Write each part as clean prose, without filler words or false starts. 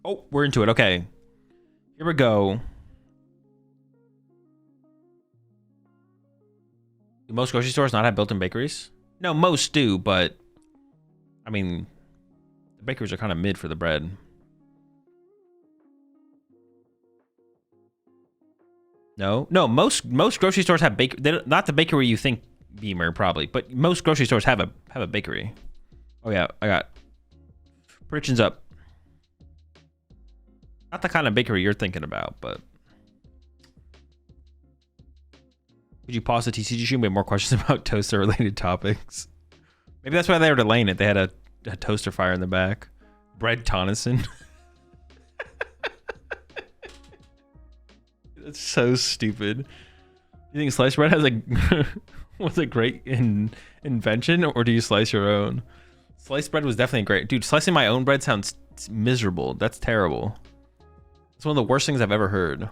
Oh, we're into it. Okay. Here we go. Do most grocery stores not have built-in bakeries? No, most do, but I mean, the bakeries are kind of mid for the bread. No, most grocery stores have bakery. Not the bakery you think, Beamer, probably, but most grocery stores have a bakery. Oh yeah, I got predictions up. Not the kind of bakery you're thinking about, but could you pause the TCG stream? We have more questions about toaster related topics. Maybe that's why they were delaying it. They had a toaster fire in the back. Bread Tonneson. That's so stupid. You think sliced bread has was a great invention, or do you slice your own? Sliced bread was definitely great. Dude, slicing my own bread sounds miserable. That's terrible. It's one of the worst things I've ever heard.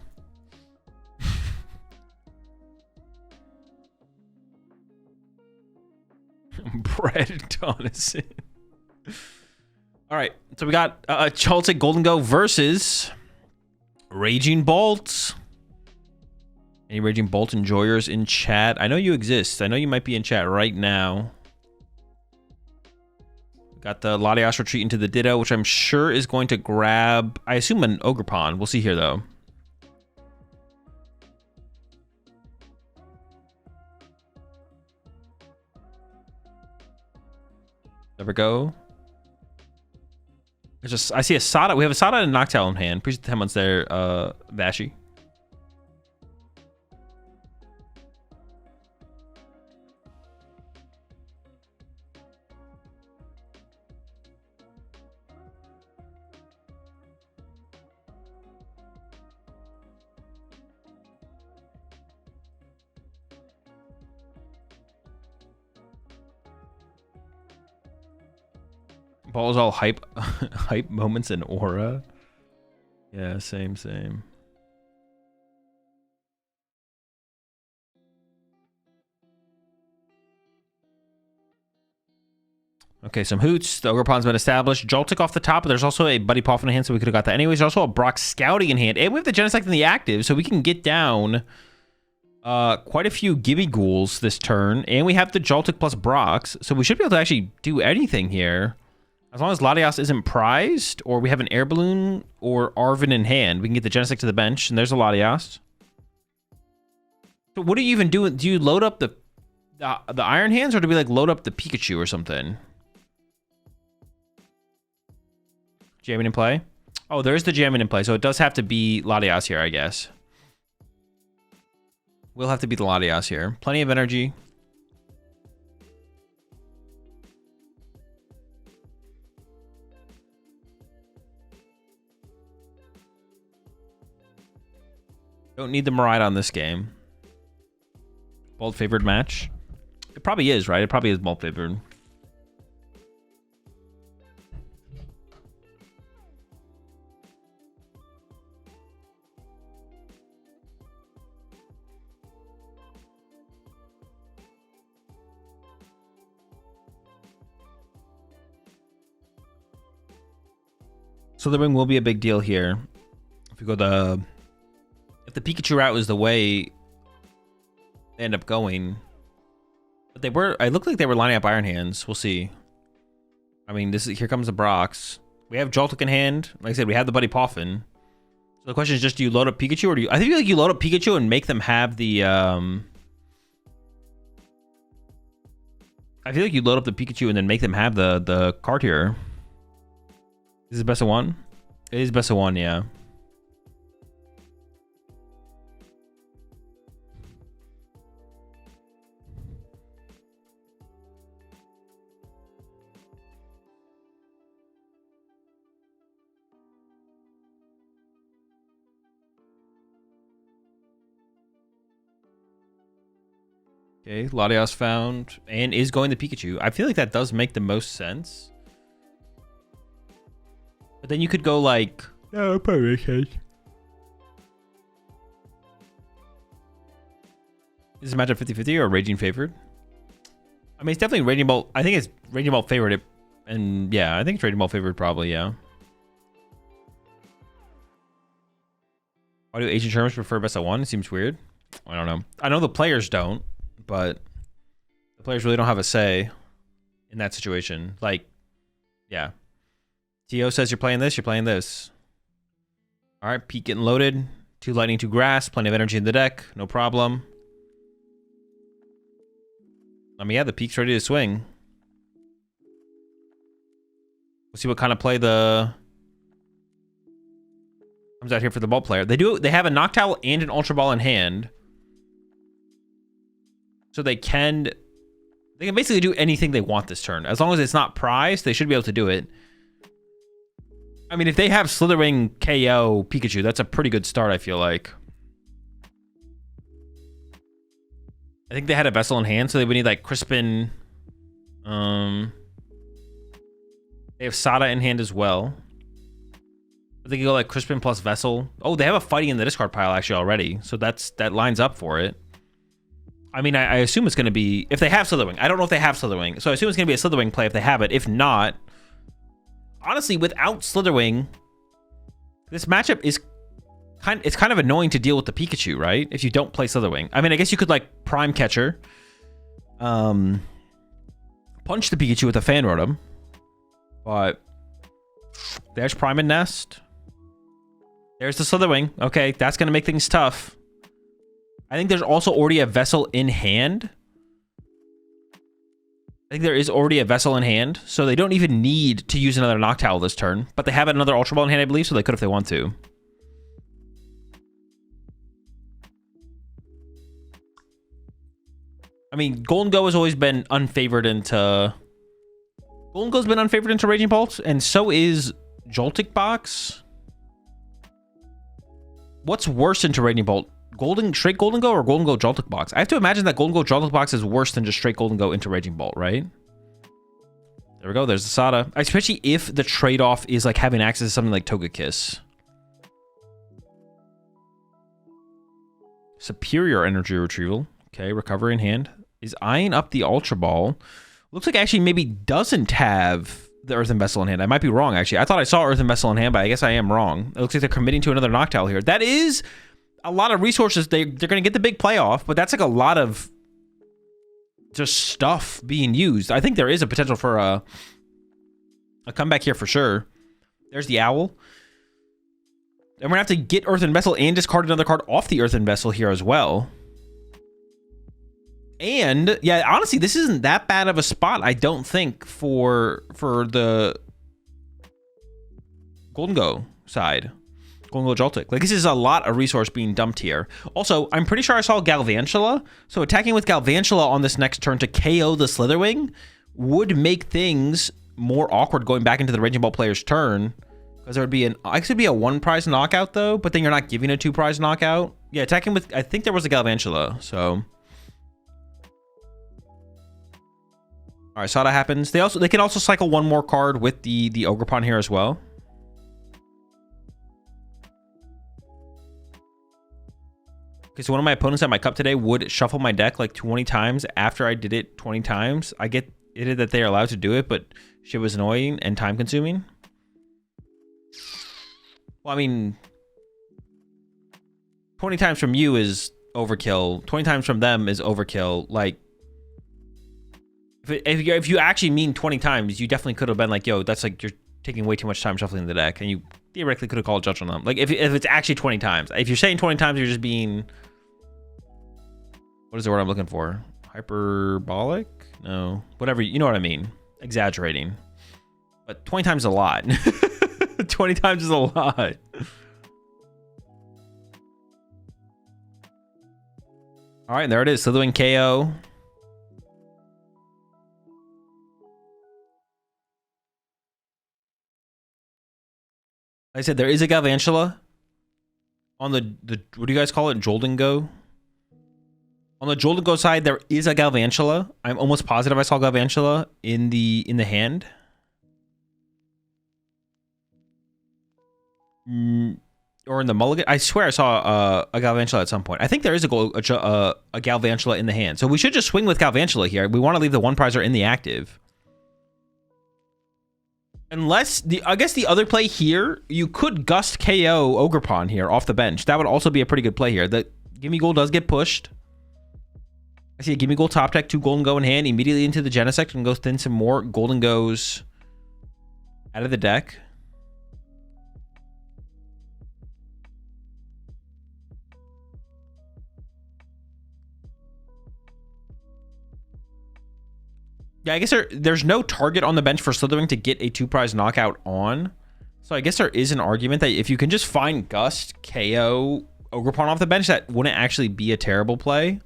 Bread Tonneson. All right, so we got Celtic Golden Go versus Raging Bolt. Any Raging Bolt enjoyers in chat? I know you exist. I know you might be in chat right now. Got the Latias retreat into the Ditto, which I'm sure is going to grab, I assume, an Ogerpon. We'll see here, though. There we go. There's just, I see a Sada. We have a Sada and a Noctowl in hand. Appreciate the 10 months there, Vashi. Ball's all hype hype moments and aura. Yeah, same. Okay, some hoots. The Ogerpon's been established. Joltik off the top, but there's also a Buddy Puff in hand, so we could have got that anyways. There's also a Brock Scouting in hand. And we have the Genesect in the active, so we can get down quite a few Gibby Ghouls this turn. And we have the Joltik plus Brocks, so we should be able to actually do anything here. As long as Latias isn't prized, or we have an Air Balloon or Arven in hand, we can get the Genesect to the bench, and there's a Latias. So what do you even do? Do you load up the Iron Hands, or do we like load up the Pikachu or something? Jamming in play? Oh, there's the jamming in play, so it does have to be Latias here, I guess. We'll have to be the Latias here. Plenty of energy. Don't need the Maride on this game. Bolt favored match. It probably is, right? It probably is bolt favored. So the ring will be a big deal here. If we go if the Pikachu route is the way they end up going. But I looked like they were lining up Iron Hands. We'll see. I mean, here comes the Brox. We have Joltik in hand. Like I said, we have the Buddy Poffin. So the question is just, do you load up Pikachu, or do you... I think like you load up Pikachu and make them have the... I feel like you load up the Pikachu and then make them have the card here. Is it best of one? It is best of one, yeah. Okay, Latias found and is going to Pikachu. I feel like that does make the most sense. But then you could go like... No, probably makes sense. Is this matchup 50-50 or Raging favored? I mean, it's definitely Raging Bolt. I think it's Raging Bolt favored. And yeah, I think it's Raging Bolt favored probably, yeah. Why do Asian tournaments prefer best of 1? It seems weird. I don't know. I know the players don't, but the players really don't have a say in that situation. Like, yeah. T.O. says you're playing this, you're playing this. All right, Peak getting loaded. 2 lightning, 2 grass. Plenty of energy in the deck. No problem. I mean, yeah, the Peak's ready to swing. We'll see what kind of play the comes out here for the ball player. They have a Noctowl and an Ultra Ball in hand. So they can basically do anything they want this turn. As long as it's not prized, they should be able to do it. I mean, if they have Slitherwing KO Pikachu, that's a pretty good start, I feel like. I think they had a Vessel in hand, so they would need like Crispin. They have Sada in hand as well. They could go like Crispin plus Vessel. Oh, they have a Fighting in the discard pile actually already, so that lines up for it. I mean, I assume it's going to be if they have Slitherwing. I don't know if they have Slitherwing, so I assume it's going to be a Slitherwing play if they have it. If not, honestly, without Slitherwing, this matchup is kind of annoying to deal with the Pikachu, right? If you don't play Slitherwing. I mean, I guess you could like Prime Catcher, punch the Pikachu with a Fan Rotom, but there's Prime and Nest. There's the Slitherwing. Okay, that's going to make things tough. I think there's also already a Vessel in hand. I think there is already a Vessel in hand, so they don't even need to use another Noctowl this turn. But they have another Ultra Ball in hand, I believe, so they could if they want to. I mean, Golden Go has always been unfavored into... Golden Go's been unfavored into Raging Bolt, and so is Joltik Box. What's worse into Raging Bolt? Straight Golden Go or Golden Go Joltik Box? I have to imagine that Golden Go Joltik Box is worse than just straight Golden Go into Raging Bolt, right? There we go. There's the Sada. Especially if the trade-off is like having access to something like Togekiss. Superior Energy Retrieval. Okay, Recovery in hand. Is eyeing up the Ultra Ball. Looks like actually maybe doesn't have the Earthen Vessel in hand. I might be wrong, actually. I thought I saw Earthen Vessel in hand, but I guess I am wrong. It looks like they're committing to another Noctowl here. That is a lot of resources. They're going to get the big playoff, but that's like a lot of just stuff being used. I think there is a potential for a comeback here for sure. There's the Owl. And we're going to have to get Earthen Vessel and discard another card off the Earthen Vessel here as well. And yeah, honestly, this isn't that bad of a spot, I don't think, for the Golden Go side. Golden Go Joltik. Like, this is a lot of resource being dumped here. Also, I'm pretty sure I saw Galvantula. So attacking with Galvantula on this next turn to KO the Slitherwing would make things more awkward going back into the Raging Ball player's turn. Because there would be I guess it'd be a 1-prize knockout though, but then you're not giving a 2-prize knockout. Yeah, attacking with, I think there was a Galvantula, so. All right, Sada happens. They can also cycle one more card with the Ogerpon here as well. Okay, so one of my opponents at my cup today would shuffle my deck like 20 times after I did it 20 times. I get it that they are allowed to do it, but shit was annoying and time consuming. Well, I mean, 20 times from you is overkill. 20 times from them is overkill. Like, if you actually mean 20 times, you definitely could have been like, yo, that's like, you're taking way too much time shuffling the deck, and you theoretically could have called judge on them. Like, if it's actually 20 times. If you're saying 20 times, you're just being... What is the word I'm looking for? Hyperbolic? No. Whatever. You know what I mean. Exaggerating. But 20 times is a lot. 20 times is a lot. All right, there it is. Slitherwing KO. Like I said, there is a Galvantula on the what do you guys call it? Jolden Go. On the Jolden Go side, there is a Galvantula. I'm almost positive I saw Galvantula in the hand. Or in the mulligan. I swear I saw a Galvantula at some point. I think there is a Galvantula in the hand. So we should just swing with Galvantula here. We want to leave the 1-prizer in the active. Unless, I guess the other play here, you could Gust KO Ogerpon here off the bench. That would also be a pretty good play here. The Gimme Ghoul does get pushed. I see a Gimme Ghoul top deck, 2 Golden Go in hand, immediately into the Genesect and go thin some more Golden Goes out of the deck. Yeah, I guess there's no target on the bench for Slithering to get a 2-prize knockout on. So I guess there is an argument that if you can just find Gust, KO, Ogerpon off the bench, that wouldn't actually be a terrible play.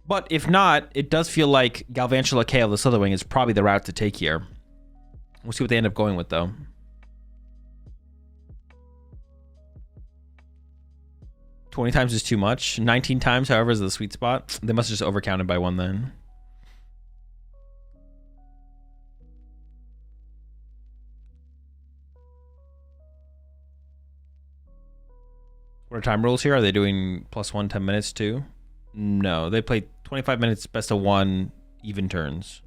But if not, it does feel like Galvantula KO the Slitherwing is probably the route to take here. We'll see what they end up going with, though. $20 times is too much. 19 times, however, is the sweet spot. They must have just overcounted by 1 then. What are time rules here? Are they doing +1 10 minutes too? No, they play 25 minutes, best of 1, even turns.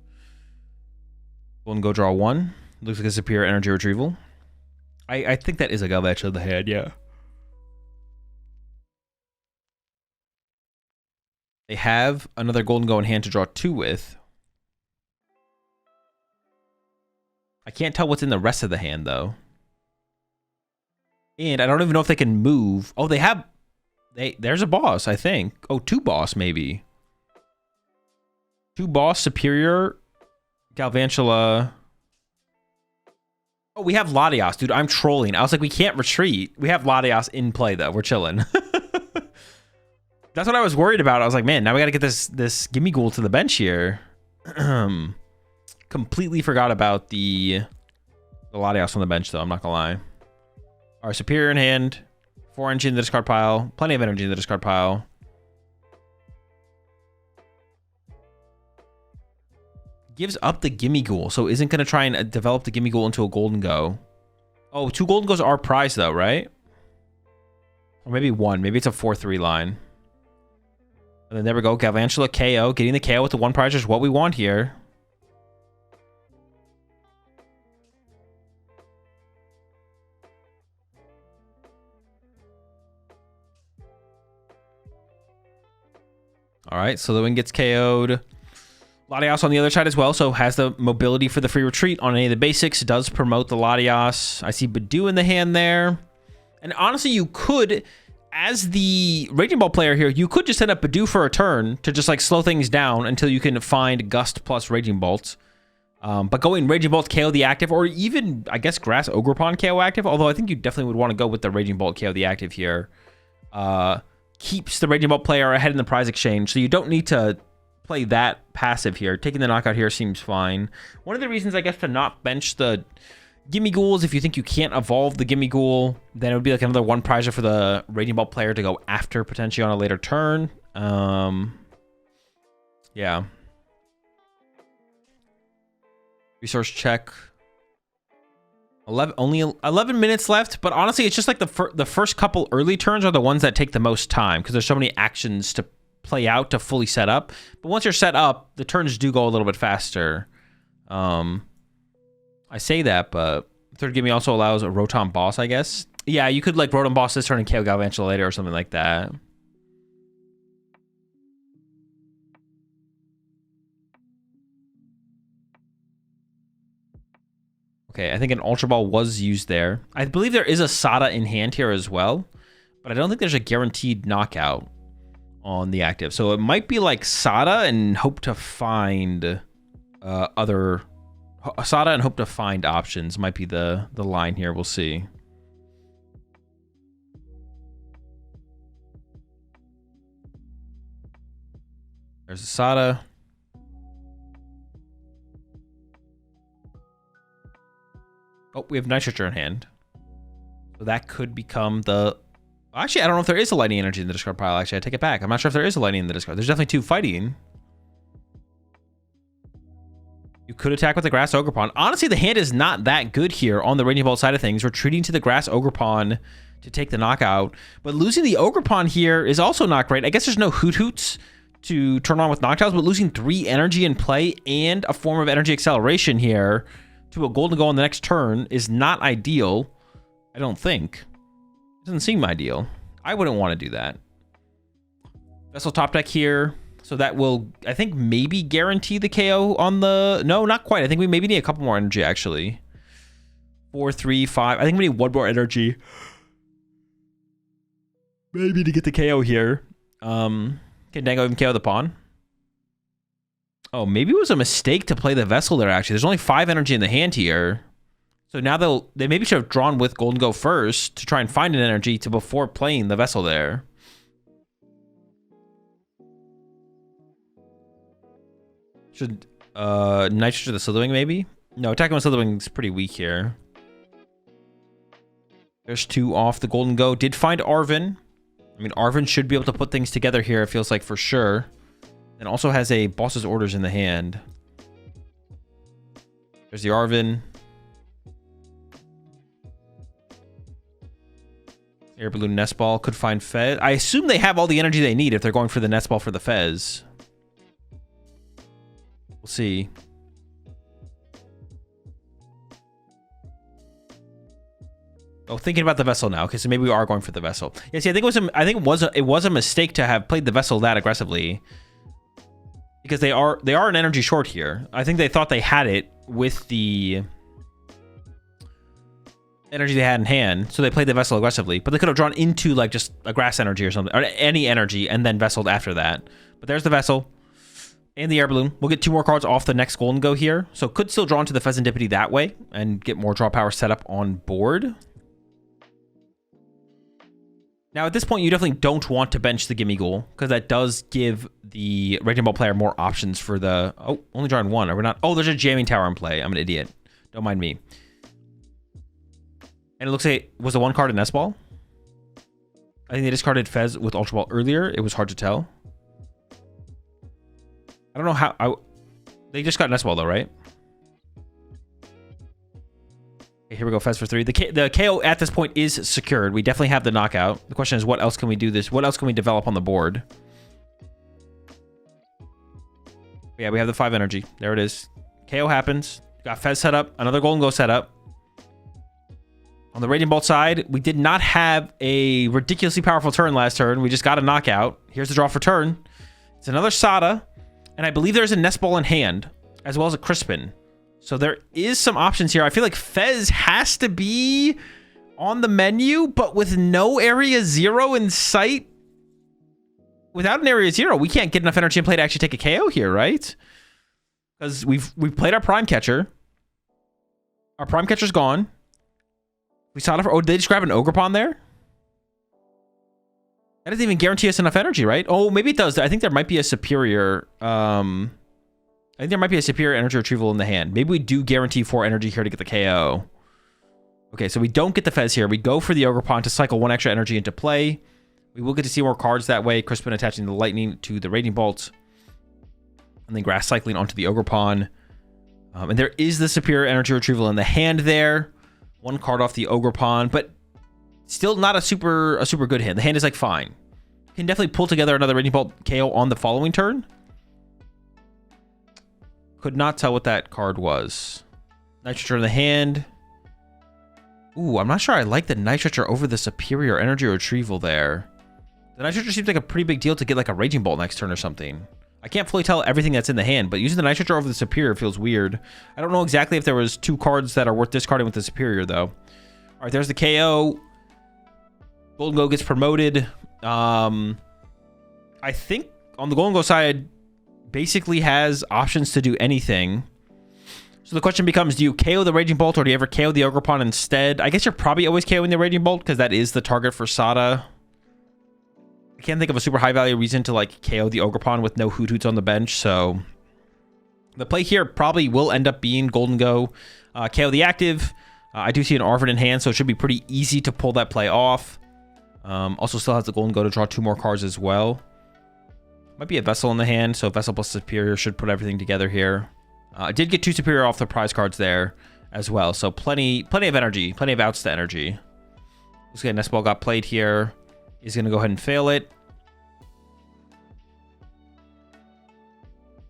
Golden Go draw 1. Looks like a superior energy retrieval. I think that is a Galvantula of the hand, yeah. They have another Golden Go in hand to draw 2 with. I can't tell what's in the rest of the hand, though. And I don't even know if they can move. Oh, they have... There's a boss, I think. Oh, 2 boss, maybe. 2 boss, superior, Galvantula. Oh, we have Latias. Dude, I'm trolling. I was like, we can't retreat. We have Latias in play, though. We're chilling. That's what I was worried about. I was like, man, now we got to get this Gimme Ghoul to the bench here. Completely forgot about the Latias on the bench, though. I'm not going to lie. Our superior in hand, 4 energy in the discard pile, plenty of energy in the discard pile. Gives up the Gimme Ghoul, so isn't going to try and develop the Gimme Ghoul into a Golden Go. Oh, 2 Golden Goes are prize though, right? Or maybe 1. Maybe it's a 4-3 line. And then there we go, Galvantula KO. Getting the KO with the 1 prize is what we want here. All right, so the wing gets KO'd. Latias on the other side as well, so has the mobility for the free retreat on any of the basics. Does promote the Latias. I see Badoo in the hand there. And honestly, you could, as the Raging Ball player here, you could just set up Badoo for a turn to just like slow things down until you can find Gust plus Raging Bolt. But going Raging Bolt KO the active, or even, I guess, Grass Ogerpon KO active, although I think you definitely would want to go with the Raging Bolt KO the active here. Keeps the Raging Bolt player ahead in the prize exchange, so you don't need to play that passive here. Taking the knockout here seems fine. One of the reasons, I guess, to not bench the Gimme Ghouls, if you think you can't evolve the Gimme Ghoul, then it would be like another 1 prizer for the Raging Bolt player to go after, potentially on a later turn. Yeah. Resource check. Only 11 minutes left, but honestly, it's just like the first couple early turns are the ones that take the most time because there's so many actions to play out to fully set up. But once you're set up, the turns do go a little bit faster. I say that, but third Gimme also allows a Rotom Boss, I guess. Yeah, you could like Rotom Boss this turn and KO Galvantula later or something like that. Okay, I think an Ultra Ball was used there. I believe there is a Sada in hand here as well, but I don't think there's a guaranteed knockout on the active. So it might be like Sada and hope to find Sada and hope to find options might be the line here. We'll see. There's a Sada. Oh, we have Nitroger in hand. So that could become the... Actually, I don't know if there is a Lightning Energy in the discard pile. Actually, I take it back. I'm not sure if there is a Lightning in the discard. There's definitely 2 fighting. You could attack with the Grass Ogerpon. Honestly, the hand is not that good here on the Raging Bolt side of things. Retreating to the Grass Ogerpon to take the knockout. But losing the Ogerpon here is also not great. I guess there's no Hoot Hoots to turn on with knockdowns, but losing 3 energy in play and a form of energy acceleration here to a Golden Go on the next turn is not ideal. I don't think. It doesn't seem ideal. I wouldn't want to do that. Vessel top deck here. So that will, I think, maybe guarantee the KO on the... No, not quite. I think we maybe need a couple more energy, actually. 4, 3, 5. I think we need one more energy. Maybe to get the KO here. Can Dango even KO the pawn? Oh, maybe it was a mistake to play the Vessel there, actually. There's only 5 energy in the hand here. So now they maybe should have drawn with Golden Go first to try and find an energy to before playing the Vessel there. Should Nitrate to the Slitherwing maybe? No, attacking with Slitherwing's pretty weak here. There's 2 off the Golden Go. Did find Arven. I mean, Arven should be able to put things together here, it feels like, for sure. And also has a Boss's Orders in the hand. There's the Arven. Air Balloon Nest Ball. Could find Fez. I assume they have all the energy they need if they're going for the Nest Ball for the Fez. We'll see. Oh, thinking about the Vessel now. Okay, so maybe we are going for the Vessel. Yeah, see, I think it was a mistake to have played the Vessel that aggressively, because they are an energy short here. I think they thought they had it with the energy they had in hand, so they played the Vessel aggressively. But they could have drawn into like just a grass energy or something, or any energy, and then Vesseled after that. But there's the Vessel. And the Air Balloon. We'll get 2 more cards off the next Golden Go here. So could still draw into the Pheasantipity that way and get more draw power set up on board. Now, at this point, you definitely don't want to bench the Gimme Ghoul, because that does give the Raging Ball player more options for the... Oh, only drawing 1. Are we not... Oh, there's a Jamming Tower in play. I'm an idiot. Don't mind me. And it looks like... Was the 1 card a Nest Ball? I think they discarded Fez with Ultra Ball earlier. It was hard to tell. I don't know how... They just got Nest Ball, though, right? Okay, here we go. Fez for 3. The KO at this point is secured. We definitely have the knockout. The question is, what else can we do this? What else can we develop on the board? Yeah, we have the 5 energy. There it is. KO happens. Got Fez set up. Another Golden Go set up. On the Raging Bolt side, we did not have a ridiculously powerful turn last turn. We just got a knockout. Here's the draw for turn. It's another Sada. And I believe there's a Nest Ball in hand, as well as a Crispin. So there is some options here. I feel like Fez has to be on the menu, but with no Area 0 in sight. Without an Area 0, we can't get enough energy in play to actually take a KO here, right? Because we've played our Prime Catcher. Our Prime Catcher's gone. We saw it for... Oh, did they just grab an Ogerpon there? That doesn't even guarantee us enough energy, right? Oh, maybe it does. I think there might be a superior... I think there might be a superior energy retrieval in the hand. Maybe we do guarantee 4 energy here to get the KO. Okay, so we don't get the Fez here. We go for the Ogerpon to cycle 1 extra energy into play. We will get to see more cards that way. Crispin attaching the Lightning to the Raging Bolt. And then Grass cycling onto the Ogerpon. And there is the superior energy retrieval in the hand there. 1 card off the Ogerpon, but still not a super good hand. The hand is like fine. Can definitely pull together another Raging Bolt KO on the following turn. Could not tell what that card was. Nitrature in the hand. Ooh, I'm not sure I like the Nitrature over the superior energy retrieval there. The Nitrature seems like a pretty big deal to get like a Raging Bolt next turn or something. I can't fully tell everything that's in the hand, but using the Nitrature over the superior feels weird. I don't know exactly if there was 2 cards that are worth discarding with the superior, though. All right, there's the KO. Golden Go gets promoted. I think on the Golden Go side, basically has options to do anything. So the question becomes, do you KO the Raging Bolt or do you ever KO the Ogerpon instead? I guess you're probably always KOing the Raging Bolt because that is the target for Sada. I can't think of a super high value reason to like KO the Ogerpon with no Hoot Hoots on the bench. So the play here probably will end up being Golden Go, KO the active. I do see an Arven in hand, so it should be pretty easy to pull that play off. Also still has the Golden Go to draw 2 more cards as well. Might be a Vessel in the hand, so Vessel plus Superior should put everything together here. I did get 2 Superior off the prize cards there as well, so plenty of energy, plenty of outs to energy. Looks like Nest Ball got played here. He's going to go ahead and fail it.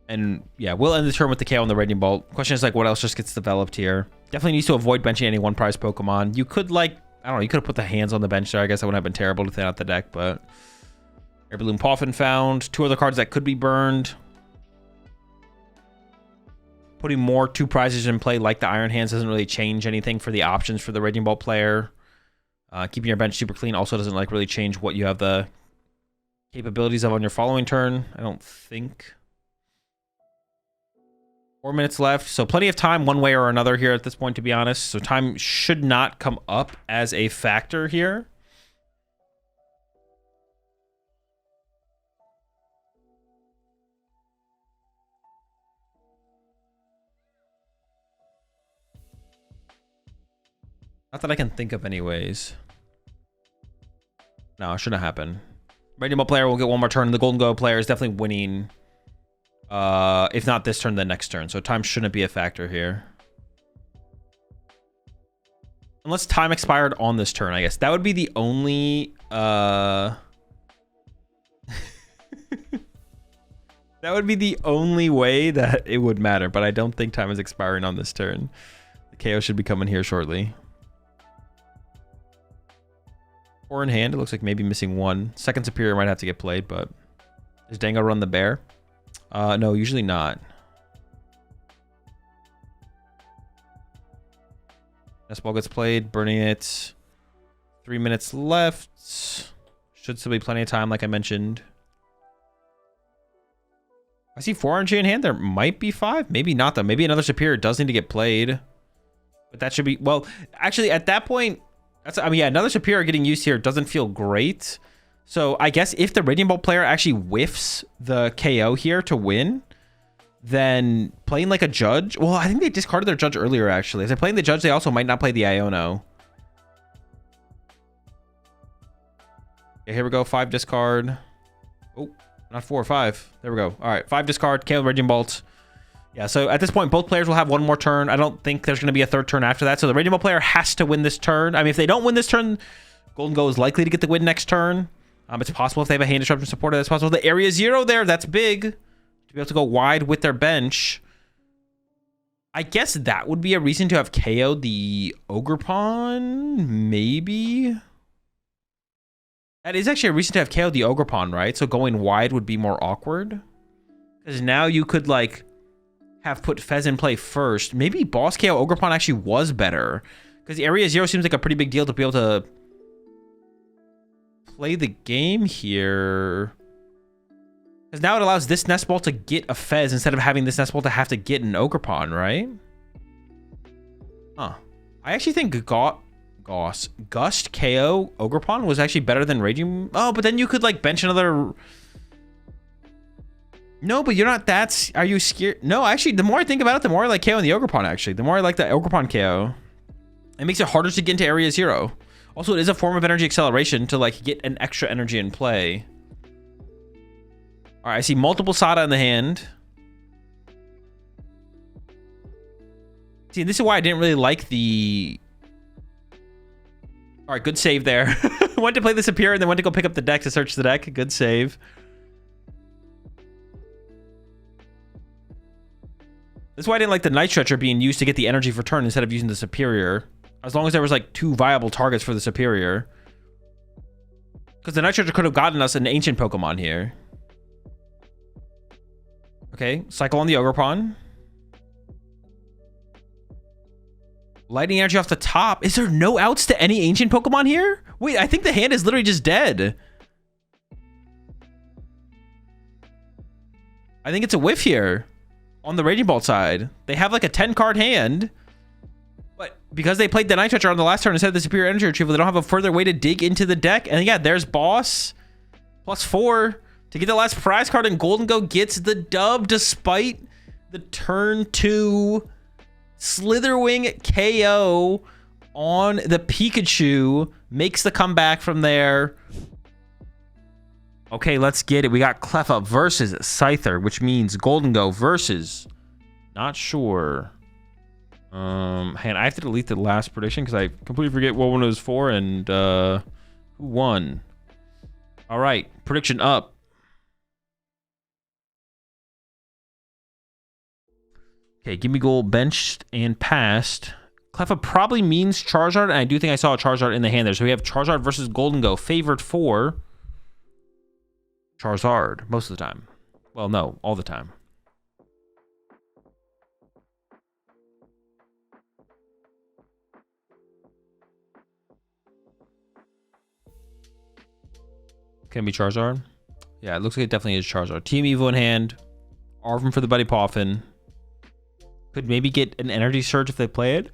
And yeah, we'll end the turn with the KO on the Raging Bolt. Question is like, what else just gets developed here? Definitely needs to avoid benching any one prize Pokemon. You could like, I don't know, you could have put the hands on the bench there. I guess that wouldn't have been terrible to thin out the deck, but Air Balloon Poffin found. 2 other cards that could be burned. Putting more 2 prizes in play like the Iron Hands doesn't really change anything for the options for the Raging Bolt player. Keeping your bench super clean also doesn't like really change what you have the capabilities of on your following turn, I don't think. 4 minutes left, so plenty of time one way or another here at this point, to be honest. So time should not come up as a factor here. Not that I can think of anyways. No, it shouldn't happen. Raging Bolt player will get 1 more turn. The Golden Go player is definitely winning. If not this turn, then next turn. So time shouldn't be a factor here. Unless time expired on this turn, I guess. That would be the only... that would be the only way that it would matter. But I don't think time is expiring on this turn. The KO should be coming here shortly. 4 in hand. It looks like maybe missing 1. Second Superior might have to get played, but... Does Dango run the bear? No, usually not. Nest Ball gets played, burning it. 3 minutes left. Should still be plenty of time, like I mentioned. I see 4 RNG in hand. There might be 5. Maybe not, though. Maybe another Superior does need to get played. But that should be... Well, actually, at that point... I mean, yeah, another Superior getting used here doesn't feel great. So I guess if the Raging Bolt player actually whiffs the KO here to win, then playing like a Judge... Well, I think they discarded their Judge earlier, actually. If they're playing the Judge, they also might not play the Iono. Okay, here we go. 5 discard. Oh, not 4 or 5. There we go. All right, 5 discard. KO Raging Bolt. Yeah, so at this point, both players will have 1 more turn. I don't think there's going to be a 3rd turn after that. So the Raging Bolt player has to win this turn. I mean, if they don't win this turn, Golden Go is likely to get the win next turn. It's possible if they have a hand disruption supporter. That's possible. The Area 0 there, that's big. To be able to go wide with their bench. I guess that would be a reason to have KO'd the Ogerpon, maybe? That is actually a reason to have KO'd the Ogerpon, right? So going wide would be more awkward. Because now you could, like, have put Fez in play first. Maybe Boss KO Ogerpon actually was better. Because the Area 0 seems like a pretty big deal to be able to play the game here. Because now it allows this Nest Ball to get a Fez instead of having this Nest Ball to have to get an Ogerpon, right? Huh. I actually think Gust KO Ogerpon was actually better than Raging... Oh, but then you could, like, bench another... No, but you're not that... Are you scared? No, actually, the more I think about it, the more I like KO in the Ogerpon, actually. The more I like the Ogerpon KO. It makes it harder to get into Area 0. Also, it is a form of energy acceleration to, like, get an extra energy in play. All right, I see multiple Sada in the hand. See, this is why I didn't really like the... All right, good save there. Went to play the Superior and then went to go pick up the deck to search the deck. Good save. This is why I didn't like the Night Stretcher being used to get the energy for turn instead of using the Superior. As long as there was like 2 viable targets for the Superior. Because the Night Stretcher could have gotten us an Ancient Pokemon here. Okay, cycle on the Ogerpon. Lightning energy off the top. Is there no outs to any Ancient Pokemon here? Wait, I think the hand is literally just dead. I think it's a whiff here. On the Raging Bolt side. They have like a 10-card hand. But because they played the Night Stretcher on the last turn instead of the Superior Energy Retrieval, they don't have a further way to dig into the deck. And yeah, there's Boss. +4 to get the last prize card, and Golden Go gets the dub despite the turn 2 Slitherwing KO on the Pikachu. Makes the comeback from there. Okay, let's get it. We got Cleffa versus Scyther, which means Golden Go versus... Not sure. Hang on, I have to delete the last prediction because I completely forget what one it was for and who won. All right, prediction up. Okay, Gimme Gold benched and passed. Cleffa probably means Charizard, and I do think I saw a Charizard in the hand there. So we have Charizard versus Golden Go, favored for Charizard most of the time. Well, no, all the time. Can it be Charizard? Yeah, it looks like it definitely is Charizard. Team Evo in hand. Arvin for the Buddy Poffin. Could maybe get an energy surge if they play it.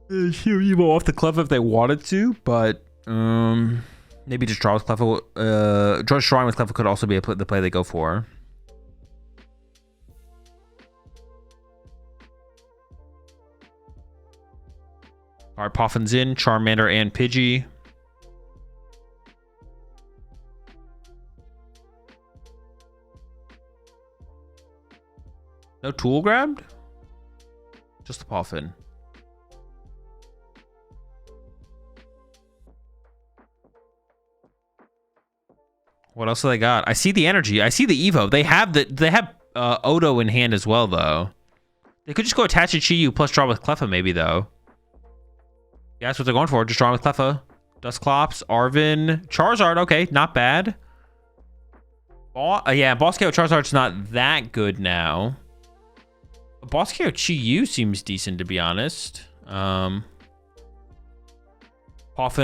Team Evo off the Cleffa if they wanted to, but maybe just draw with Cleffa. Just drawing with Cleffa could also be the play they go for. All right, Poffin's in. Charmander and Pidgey. No tool grabbed? Just the Poffin. What else do they got? I see the energy. I see the Evo. They have Odo in hand as well, though. They could just go attach a Chi-Yu plus draw with Cleffa, maybe, though. Yeah, that's what they're going for. Just drawing with Cleffa. Dusclops, Arvin, Charizard. Okay, not bad. Yeah, Boss KO Charizard's not that good now. Boss KO Chi-Yu seems decent, to be honest. Poffin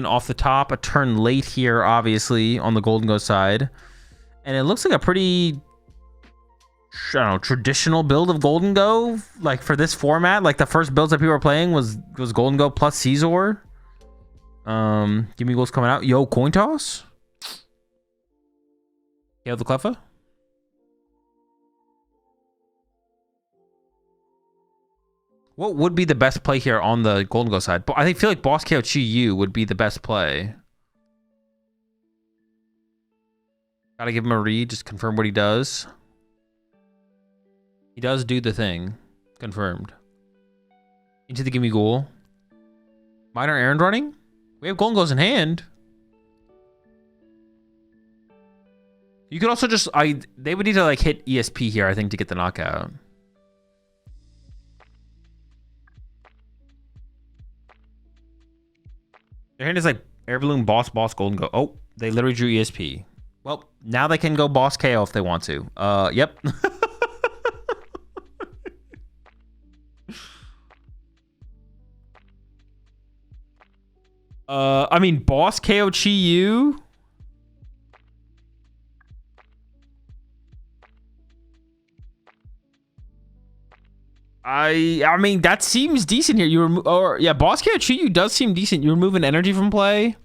off the top, a turn late here, obviously, on the Golden Go side. And it looks like a pretty, I don't know, traditional build of Golden Go. Like, for this format, like, the first builds that people were playing was Golden Go plus Caesar. Gimme Goals coming out. Yo, coin toss? KO the Cleffa? What would be the best play here on the Golden Go side? But I feel like Boss KO Chi-Yu would be the best play. Gotta give him a read, just confirm what he does. He does do the thing. Confirmed. Into the Gimme Ghoul. Minor errand running? We have Golden Goes in hand. You could also just... they would need to like hit ESP here, I think, to get the knockout. Their hand is like Air Balloon, Boss, Golden Go. Oh, they literally drew ESP. Well, now they can go Boss KO if they want to. Yep. I mean, Boss KO Chi-Yu. I mean, that seems decent here. Yeah, Boss KO Chi-Yu does seem decent. You remove an energy from play.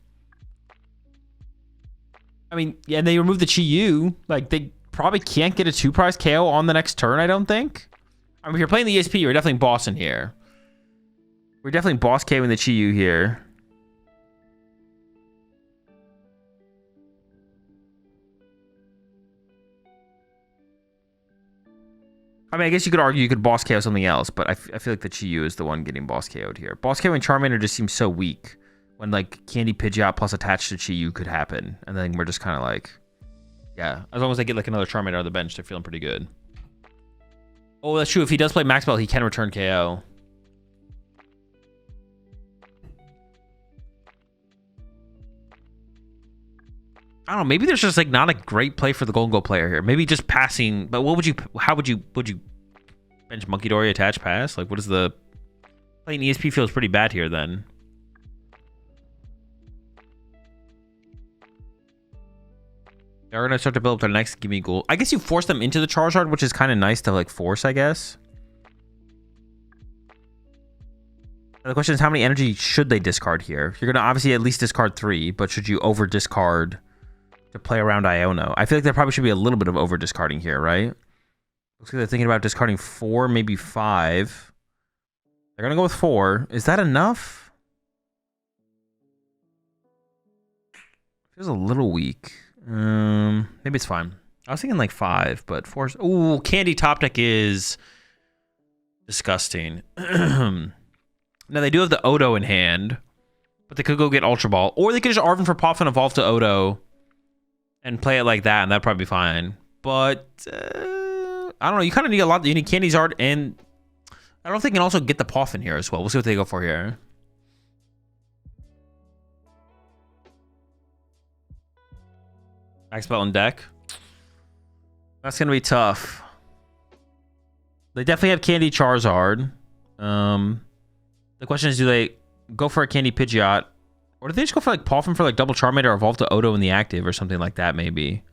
I mean, yeah, and they remove the Chi-Yu. Like, they probably can't get a 2-prize KO on the next turn, I don't think. I mean, if you're playing the ESP, you're definitely bossing here. We're definitely boss KOing the Chi-Yu here. I mean, I guess you could argue you could boss KO something else, but I feel like the Chi-Yu is the one getting boss KO'd here. Boss KO and Charmander just seems so weak when, like, Candy Pidgeot plus attached to Chi-Yu could happen. And then we're just kind of like, yeah, as long as they get, like, another Charmander on the bench, they're feeling pretty good. Oh, that's true. If he does play Max Bell, he can return KO. I don't know. Maybe there's just like not a great play for the Golden Go player here. Maybe just passing. But what would you? How would you bench Monkey Dory attach pass? Like, what is the playing ESP feels pretty bad here then. They're gonna start to build up their next Gimme Ghoul. I guess you force them into the Charizard, which is kind of nice to like force, I guess. Now the question is, how many energy should they discard here? You're gonna obviously at least discard 3, but should you over discard to play around Iono? I feel like there probably should be a little bit of over discarding here, right? Looks like they're thinking about discarding 4, maybe 5. They're gonna go with 4. Is that enough? Feels a little weak. Maybe it's fine. I was thinking like 5, but 4. Ooh, Candy Top Deck is disgusting. Now they do have the Odo in hand, but they could go get Ultra Ball, or they could just Arvin for Poff and evolve to Odo and play it like that, and that'd probably be fine. But I don't know. You kind of need a lot. You need Charizard, and I don't think you can also get the Poffin here as well. We'll see what they go for here. Max Belt and deck. That's going to be tough. They definitely have Candy Charizard. The question is, do they go for a Candy Pidgeot? Or do they just go for like Poffin for like double Charmander or evolve to Odo in the active or something like that maybe?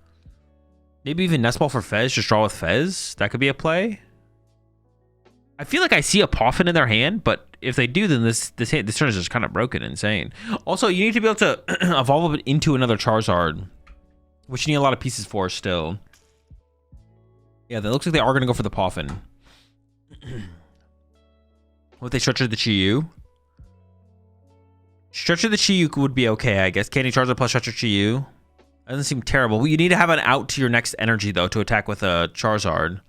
Maybe even Nest Ball for Fez, just draw with Fez. That could be a play. I feel like I see a Poffin in their hand, but if they do, then this turn is just kind of broken, insane. Also, you need to be able to evolve it into another Charizard, which you need a lot of pieces for still. Yeah, that looks like they are going to go for the Poffin. What they structure the Chi-Yu? Structure the Chi-Yu would be okay, I guess. Candy Charizard plus structure Chi-Yu. That doesn't seem terrible. Well, you need to have an out to your next energy, though, to attack with a Charizard.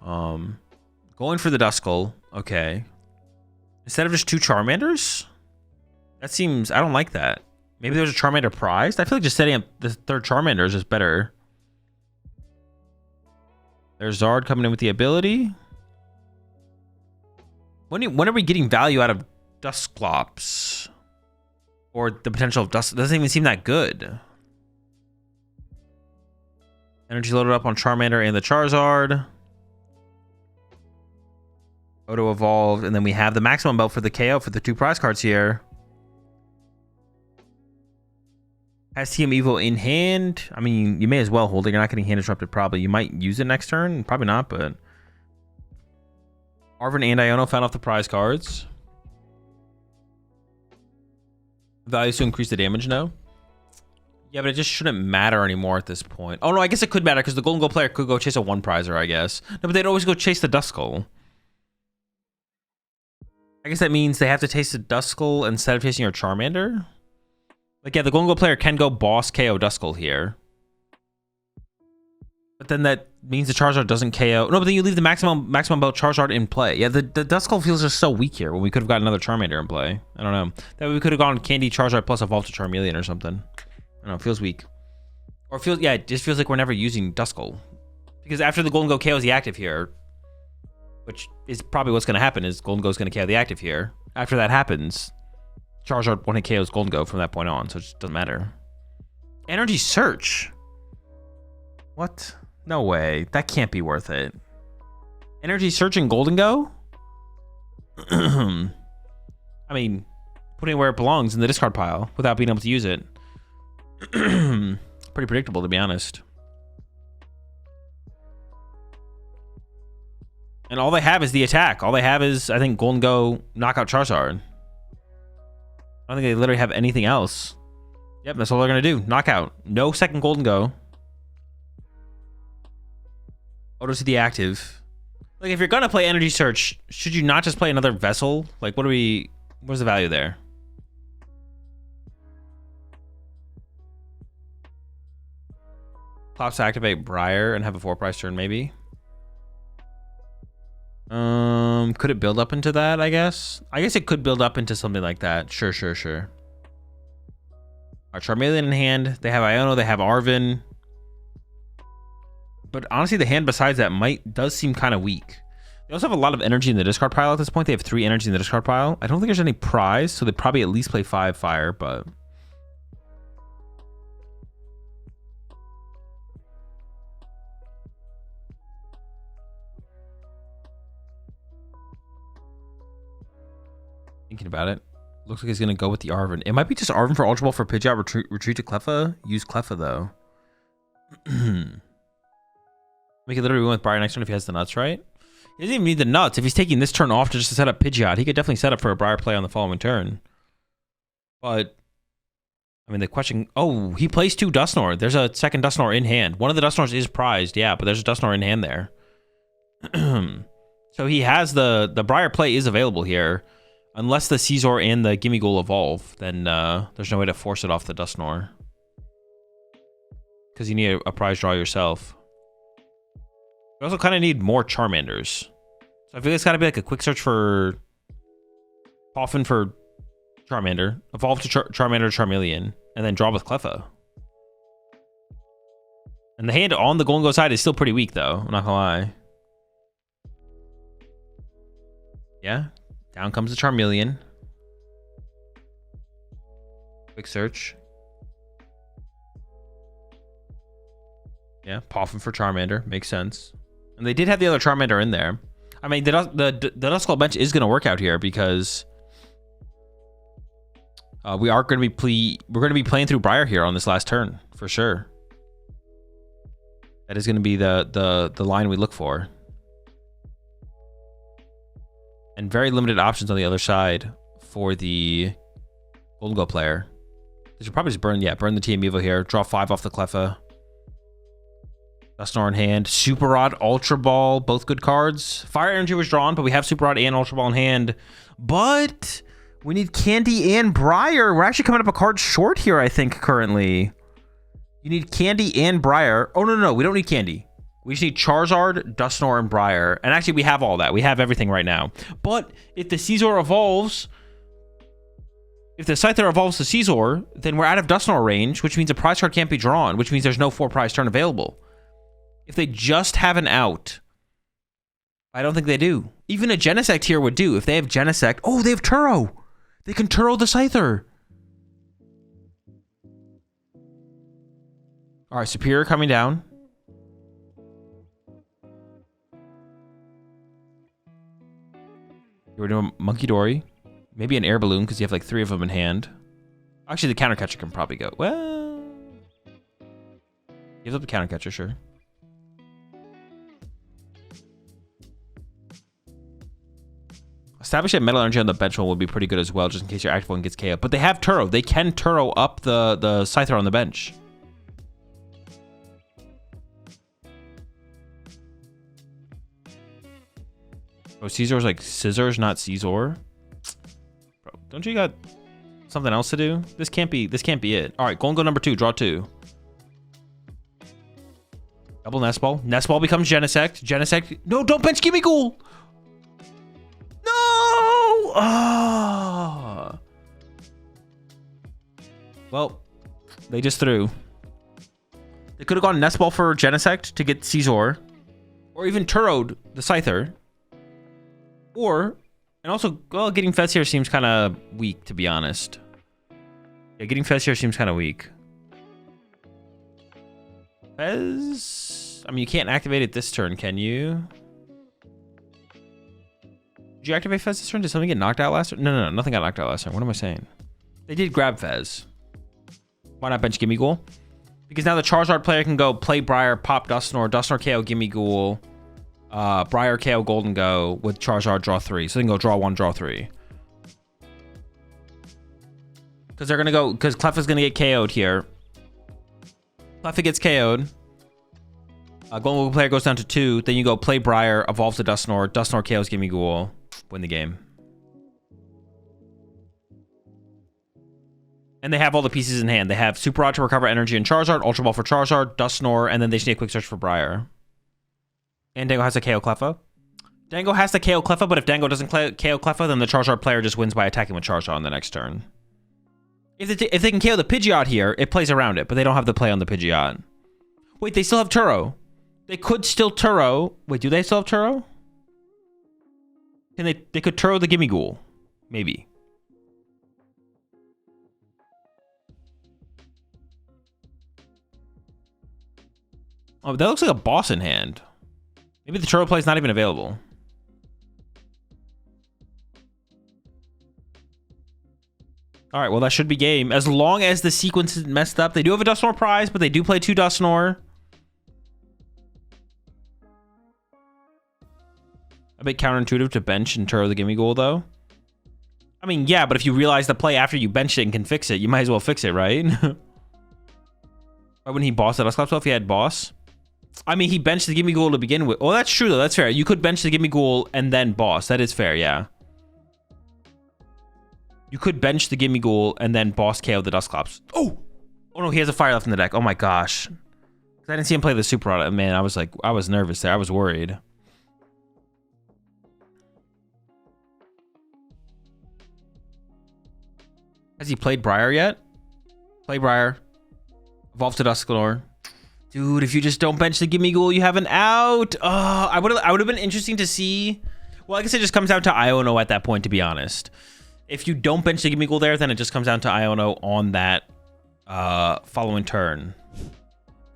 Going for the Duskull. Okay. Instead of just 2 Charmanders? That seems... I don't like that. Maybe there's a Charmander prized? I feel like just setting up the 3rd Charmander is just better. There's Zard coming in with the ability. When are we getting value out of Dusclops? Or the potential of Dust? It doesn't even seem that good. Energy loaded up on Charmander and the Charizard. Odo evolved, and then we have the maximum belt for the KO for the 2 prize cards here. Has TM Evo in hand. I mean, you may as well hold it. You're not getting hand disrupted probably. You might use it next turn. Probably not, but... Arvin and Iono found off the prize cards. Values to increase the damage, no? Yeah, but it just shouldn't matter anymore at this point. Oh, no, I guess it could matter because the Golden Gold player could go chase a 1 prizer, I guess. No, but they'd always go chase the Duskull. I guess that means they have to chase the Duskull instead of chasing your Charmander. Like, yeah, the Golden Gold player can go boss KO Duskull here. But then that means the Charizard doesn't KO. No, but then you leave the maximum belt Charizard in play. Yeah, the Duskull feels just so weak here when we could have got another Charmander in play. I don't know. That way we could have gone Candy Charizard plus Evolve to Charmeleon or something. I don't know, it feels weak. Or feels, yeah, it just feels like we're never using Duskull. Because after the Golden Gold KOs the active here, which is probably what's going to happen, is Golden Gold's going to KO the active here. After that happens, Charizard 1-hit KOs Golden Gold from that point on, so it just doesn't matter. Energy Search? What? No way. That can't be worth it. Energy Search and Golden Go? I mean, putting it where it belongs in the discard pile without being able to use it. Pretty predictable, to be honest. And all they have is the attack. All they have is, I think, Golden Go knockout Charizard. I don't think they literally have anything else. Yep, that's all they're going to do. Knockout. No second Golden Go. Odo to the active. Like, if you're going to play Energy Search, should you not just play another Vessel? Like, what's the value there? Plops to activate Briar and have a 4-prize turn, maybe. Could it build up into that, I guess? I guess it could build up into something like that. Sure. Our Charmeleon in hand. They have Iono, they have Arvin. But honestly, the hand besides that does seem kind of weak. They also have a lot of energy in the discard pile at this point. They have 3 energy in the discard pile. I don't think there's any prize, so they'd probably at least play 5 fire, but... Thinking about it. Looks like he's going to go with the Arvin. It might be just Arvin for Ultra Ball for Pidgeot, retreat to Cleffa. Use Cleffa, though. We could literally win with Briar next turn if he has the nuts, right? He doesn't even need the nuts. If he's taking this turn off just to set up Pidgeot, he could definitely set up for a Briar play on the following turn. But, I mean, the question... Oh, he plays 2 Dusknoir. There's a second Dusknoir in hand. One of the Dusknoirs is prized, yeah, but there's a Dusknoir in hand there. So he has the Briar play is available here. Unless the Caesar and the Gimmighoul evolve, then there's no way to force it off the Dusknoir. Because you need a prize draw yourself. You also kind of need more Charmanders. So I feel like it's got to be like a quick search for Poffin for Charmander, evolve to Charmander to Charmeleon, and then draw with Cleffa. And the hand on the Golden Go side is still pretty weak, though. I'm not gonna lie. Yeah. Down comes the Charmeleon. Quick search. Yeah, Poffin for Charmander. Makes sense. And they did have the other Charmander in there. I mean, the Duskull bench is going to work out here because we are going to be playing through Briar here on this last turn for sure. That is going to be the line we look for. And very limited options on the other side for the Golden Go player. They should probably just burn the TM Evo here. Draw 5 off the Cleffa. Dusknoir in hand. Super Rod, Ultra Ball, both good cards. Fire Energy was drawn, but we have Super Rod and Ultra Ball in hand. But we need Candy and Briar. We're actually coming up a card short here, I think, currently. You need Candy and Briar. Oh, no, we don't need Candy. We just need Charizard, Dusknoir, and Briar. And actually, we have all that. We have everything right now. But if the Scizor evolves... If the Scyther evolves to Scizor, then we're out of Dusknoir range, which means a prize card can't be drawn, which means there's no 4-prize turn available. If they just have an out, I don't think they do. Even a Genesect here would do. If they have Genesect... Oh, they have Turo! They can Turo the Scyther! Alright, Superior coming down. We're doing Monkey Dory. Maybe an Air Balloon, because you have like 3 of them in hand. Actually, the Counter Catcher can probably go. Well... Gives up the Counter Catcher, sure. Establishing Metal Energy on the bench one would be pretty good as well, just in case your active one gets KO. But they have Turo. They can Turo up the Scyther on the bench. Oh, Scizor's like Scissors, not Scizor. Bro, don't you got something else to do? This can't be it. All right, Golden Go number 2, draw 2. Double Nest Ball. Nest Ball becomes Genesect. Genesect. No, don't bench Gimme Ghoul. Oh. Well, they just threw. They could have gone Nest Ball for Genesect to get Scizor, or even Turoed the Scyther. Or, and also, well, getting Fez here seems kind of weak, to be honest. Yeah, getting Fez here seems kind of weak. Fez? I mean, you can't activate it this turn, can you? Did you activate Fez this turn? Did something get knocked out last turn? No, nothing got knocked out last turn. What am I saying? They did grab Fez. Why not bench Gimme Ghoul? Because now the Charizard player can go play Briar, pop Dusknoir, Dusknoir KO Gimme Ghoul, Briar KO Golden Go with Charizard draw 3. So they can go draw 1, draw 3. Because they're going to go, because Cleffa's going to get KO'd here. Cleffa gets KO'd. Golden Go player goes down to 2. Then you go play Briar, evolves to Dusknoir. Dusknoir KOs Gimme Ghoul. Win the game. And they have all the pieces in hand. They have Super Rod to recover energy and Charizard, Ultra Ball for Charizard, Dusknoir, and then they just need a quick search for Briar. And Dango has to KO Cleffa. Dango has to KO Cleffa, but if Dango doesn't KO Cleffa, then the Charizard player just wins by attacking with Charizard on the next turn. If they can KO the Pidgeot here, it plays around it, but they don't have the play on the Pidgeot. Wait, they still have Turo. They could still Turo. Wait, do they still have Turo? Can they could Turo the Gimme Ghoul. Maybe. Oh, that looks like a boss in hand. Maybe the Turo play is not even available. All right, well, that should be game. As long as the sequence isn't messed up. They do have a Dusknoir prize, but they do play 2 Dusknoir. A bit counterintuitive to bench and Turo the Gimme Ghoul, though. I mean, yeah, but if you realize the play after you benched it and can fix it, you might as well fix it, right? Why wouldn't he boss it? Dusclops if he had boss? I mean, he benched the Gimme Ghoul to begin with. Oh, that's true, though. That's fair. You could bench the Gimme Ghoul and then boss. That is fair, yeah. You could bench the Gimme Ghoul and then boss KO the Dusclops. Oh! Oh, no, he has a fire left in the deck. Oh, my gosh. I didn't see him play the Super Rod. Man, I was nervous there. I was worried. Has he played Briar yet? Play Briar. Evolve to Dusknoir. Dude, if you just don't bench the Gimme Ghoul, you have an out. Oh, I would have been interesting to see. Well, I guess it just comes down to Iono at that point, to be honest. If you don't bench the Gimme Ghoul there, then it just comes down to Iono on that following turn.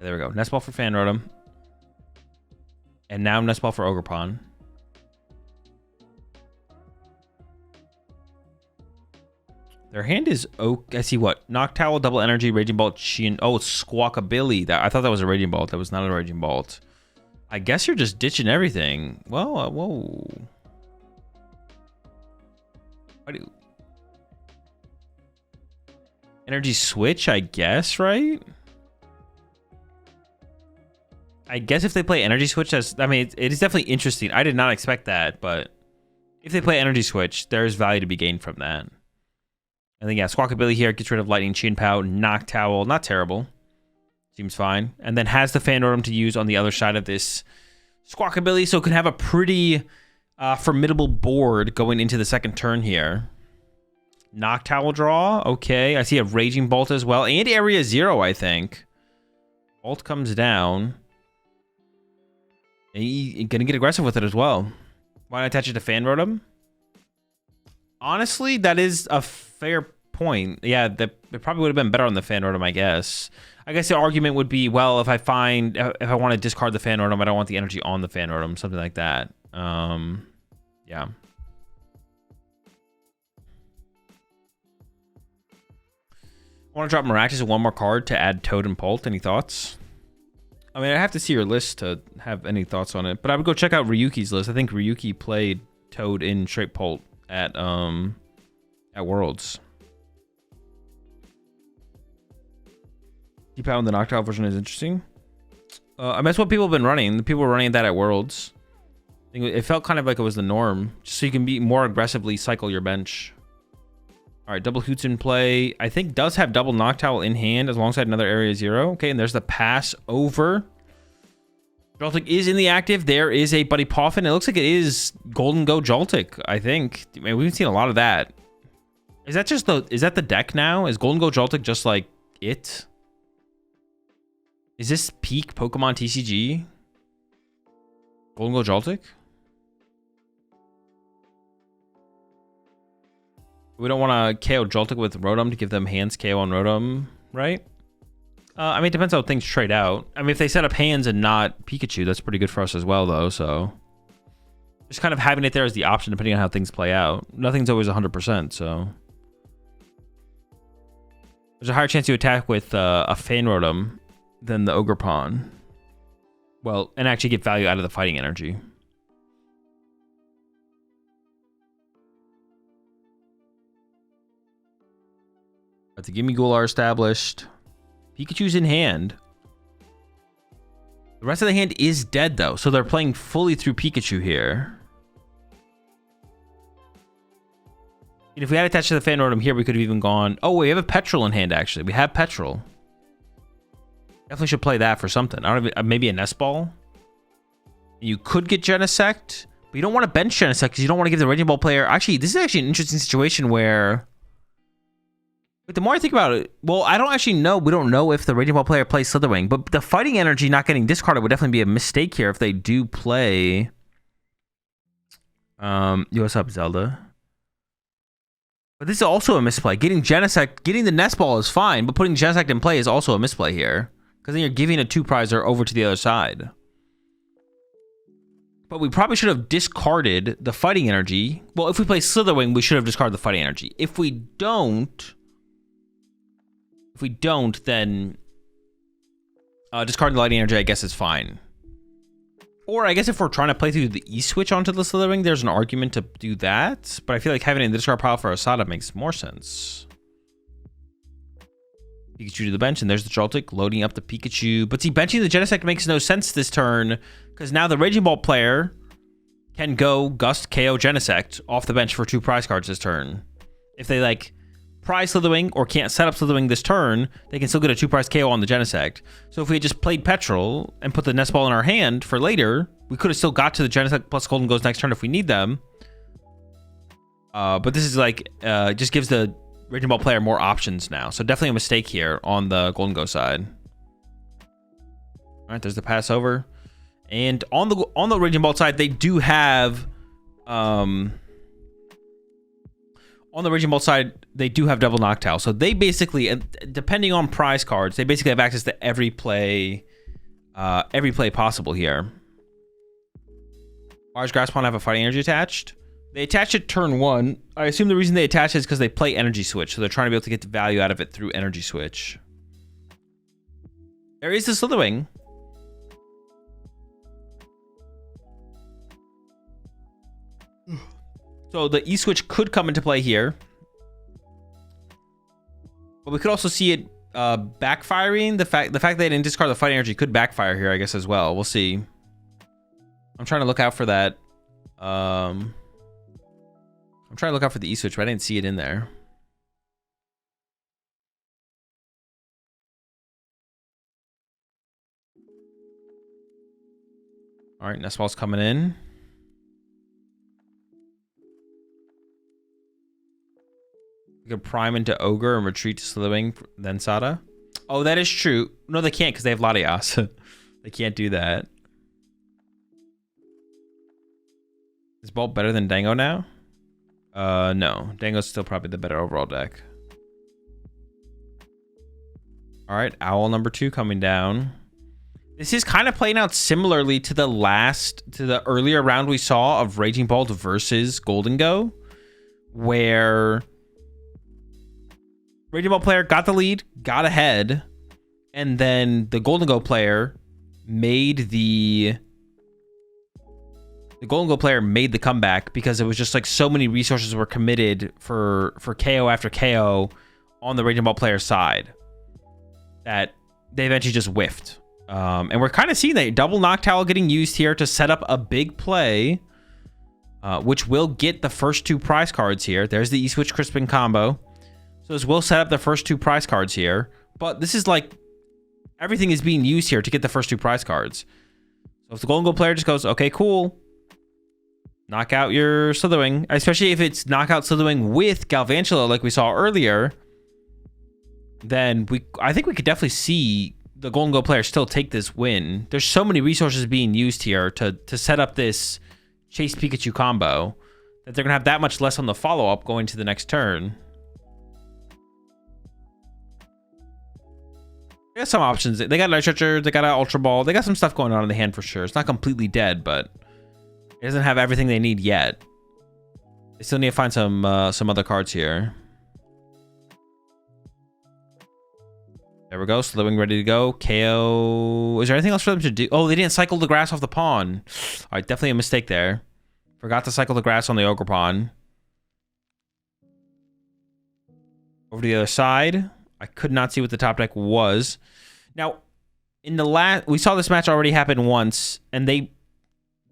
There we go. Nest Ball for Fan Rotom. And now Nest Ball for Ogerpon. Their hand is I see what? Noctowl, Double Energy, Raging Bolt, Sheen. Oh, Squawkabilly. I thought that was a Raging Bolt. That was not a Raging Bolt. I guess you're just ditching everything. Well, whoa. What do you... Energy Switch, I guess, right? I guess if they play Energy Switch, I mean, it is definitely interesting. I did not expect that, but if they play Energy Switch, there's value to be gained from that. I think, yeah, Squawkabilly here gets rid of Lightning, Chin-Pow, Noctowl. Not terrible. Seems fine. And then has the Fan Rotom to use on the other side of this Squawkabilly, so can have a pretty formidable board going into the second turn here. Noctowl draw. Okay, I see a Raging Bolt as well. And Area 0, I think. Bolt comes down. And he's going to get aggressive with it as well. Why not attach it to Fan Rotom? Honestly, that is a fair point. Yeah, it probably would have been better on the Fan Rotom, I guess. I guess the argument would be, well, if I want to discard the Fan Rotom, I don't want the energy on the Fan Rotom, something like that. Yeah. I want to drop Maractus and one more card to add Toad and Polt. Any thoughts? I mean, I have to see your list to have any thoughts on it, but I would go check out Ryuki's list. I think Ryuki played Toad in straight Polt at Worlds. Deep out in the Noctowl version is interesting. I mean, that's what people have been running. The people were running that at Worlds. I think it felt kind of like it was the norm, just so you can be more aggressively cycle your bench. All right, double Hoots in play. I think does have double Noctowl in hand alongside another Area 0. Okay, and there's the pass over. Joltik is in the active. There is a Buddy Poffin. It looks like it is Golden Go Joltik, I think. I mean, we've seen a lot of that. Is that just is that the deck now? Is Golden Go Joltik just like it? Is this peak Pokemon TCG? Golden Go Joltik? We don't want to KO Joltik with Rotom to give them hands KO on Rotom, right? I mean, it depends how things trade out. I mean, if they set up hands and not Pikachu, that's pretty good for us as well, though, so... Just kind of having it there as the option, depending on how things play out. Nothing's always 100%, so... There's a higher chance you attack with a Fan Rotom than the Ogerpon. Well, and actually get value out of the fighting energy. But the Gimme Ghoul are established. Pikachu's in hand. The rest of the hand is dead, though, so they're playing fully through Pikachu here. And if we had attached to the Fan Rotom here, we could have even gone... Oh, we have a Petrol in hand, actually. We have Petrol. Definitely should play that for something. I don't know, maybe a Nest Ball. You could get Genesect, but you don't want to bench Genesect because you don't want to give the Raging Ball player... Actually, this is actually an interesting situation where... But the more I think about it, well, I don't actually know. We don't know if the Raging Ball player plays Slitherwing, but the fighting energy not getting discarded would definitely be a mistake here if they do play. What's up, Zelda? But this is also a misplay. Getting Genesect, getting the Nest Ball is fine, but putting Genesect in play is also a misplay here because then you're giving a 2-prizer over to the other side. But we probably should have discarded the fighting energy. Well, if we play Slitherwing, we should have discarded the fighting energy. If we don't, then discarding the lighting energy, I guess, is fine. Or I guess if we're trying to play through the E-switch onto the Slitherwing, there's an argument to do that. But I feel like having it in the discard pile for Asada makes more sense. Pikachu to the bench, and there's the Joltik loading up the Pikachu. But see, benching the Genesect makes no sense this turn, because now the Raging Ball player can go Gust KO Genesect off the bench for 2 prize cards this turn. If they, like... prize Slitherwing or can't set up Slitherwing this turn, they can still get a 2-prize KO on the Genesect. So if we had just played Petrol and put the Nest Ball in our hand for later, we could have still got to the Genesect plus Golden Goes next turn if we need them. But this is like, just gives the Raging Ball player more options now. So definitely a mistake here on the Golden Go side. All right, there's the pass over. And on the Raging Bolt side, they do have on the Raging Bolt side, they do have double Noctowl. So they basically, depending on prize cards, they basically have access to every play possible here. Mars Grass Pond have a fighting energy attached. They attach it turn 1. I assume the reason they attach it is because they play energy switch, so they're trying to be able to get the value out of it through energy switch. There is the Slitherwing. So the E-Switch could come into play here. But we could also see it backfiring. The fact they didn't discard the fighting energy could backfire here, I guess, as well. We'll see. I'm trying to look out for that. I'm trying to look out for the E-Switch, but I didn't see it in there. All right, Nestball's coming in. We could prime into Ogre and retreat to Slitherwing, then Sada. Oh, that is true. No, they can't because they have Latias. They can't do that. Is Bolt better than Dango now? No. Dango's still probably the better overall deck. All right, Owl number 2 coming down. This is kind of playing out similarly to the earlier round we saw of Raging Bolt versus Golden Go, where Raging Bolt player got the lead, got ahead, and then the Golden Go player made the Golden Go player made the comeback because it was just like so many resources were committed for KO after KO on the Raging Ball player's side that they eventually just whiffed. And we're kind of seeing that double Noctowl getting used here to set up a big play, which will get the first 2 prize cards here. There's the E-Switch Crispin combo. So this will set up the first 2 prize cards here. But this is like everything is being used here to get the first 2 prize cards. So if the Golden Go player just goes, okay, cool, knock out your Slitherwing, especially if it's knockout Slitherwing with Galvantula like we saw earlier, then I think we could definitely see the Golden Go player still take this win. There's so many resources being used here to set up this Chase Pikachu combo that they're going to have that much less on the follow-up going to the next turn. They got some options. They got Nitro, they got an Ultra Ball. They got some stuff going on in the hand for sure. It's not completely dead, but it doesn't have everything they need yet. They still need to find some other cards here. There we go. Slitherwing ready to go. KO. Is there anything else for them to do? Oh, they didn't cycle the grass off the pawn. All right, definitely a mistake there. Forgot to cycle the grass on the Ogre pawn. Over to the other side. I could not see what the top deck was. Now, in the we saw this match already happen once, and the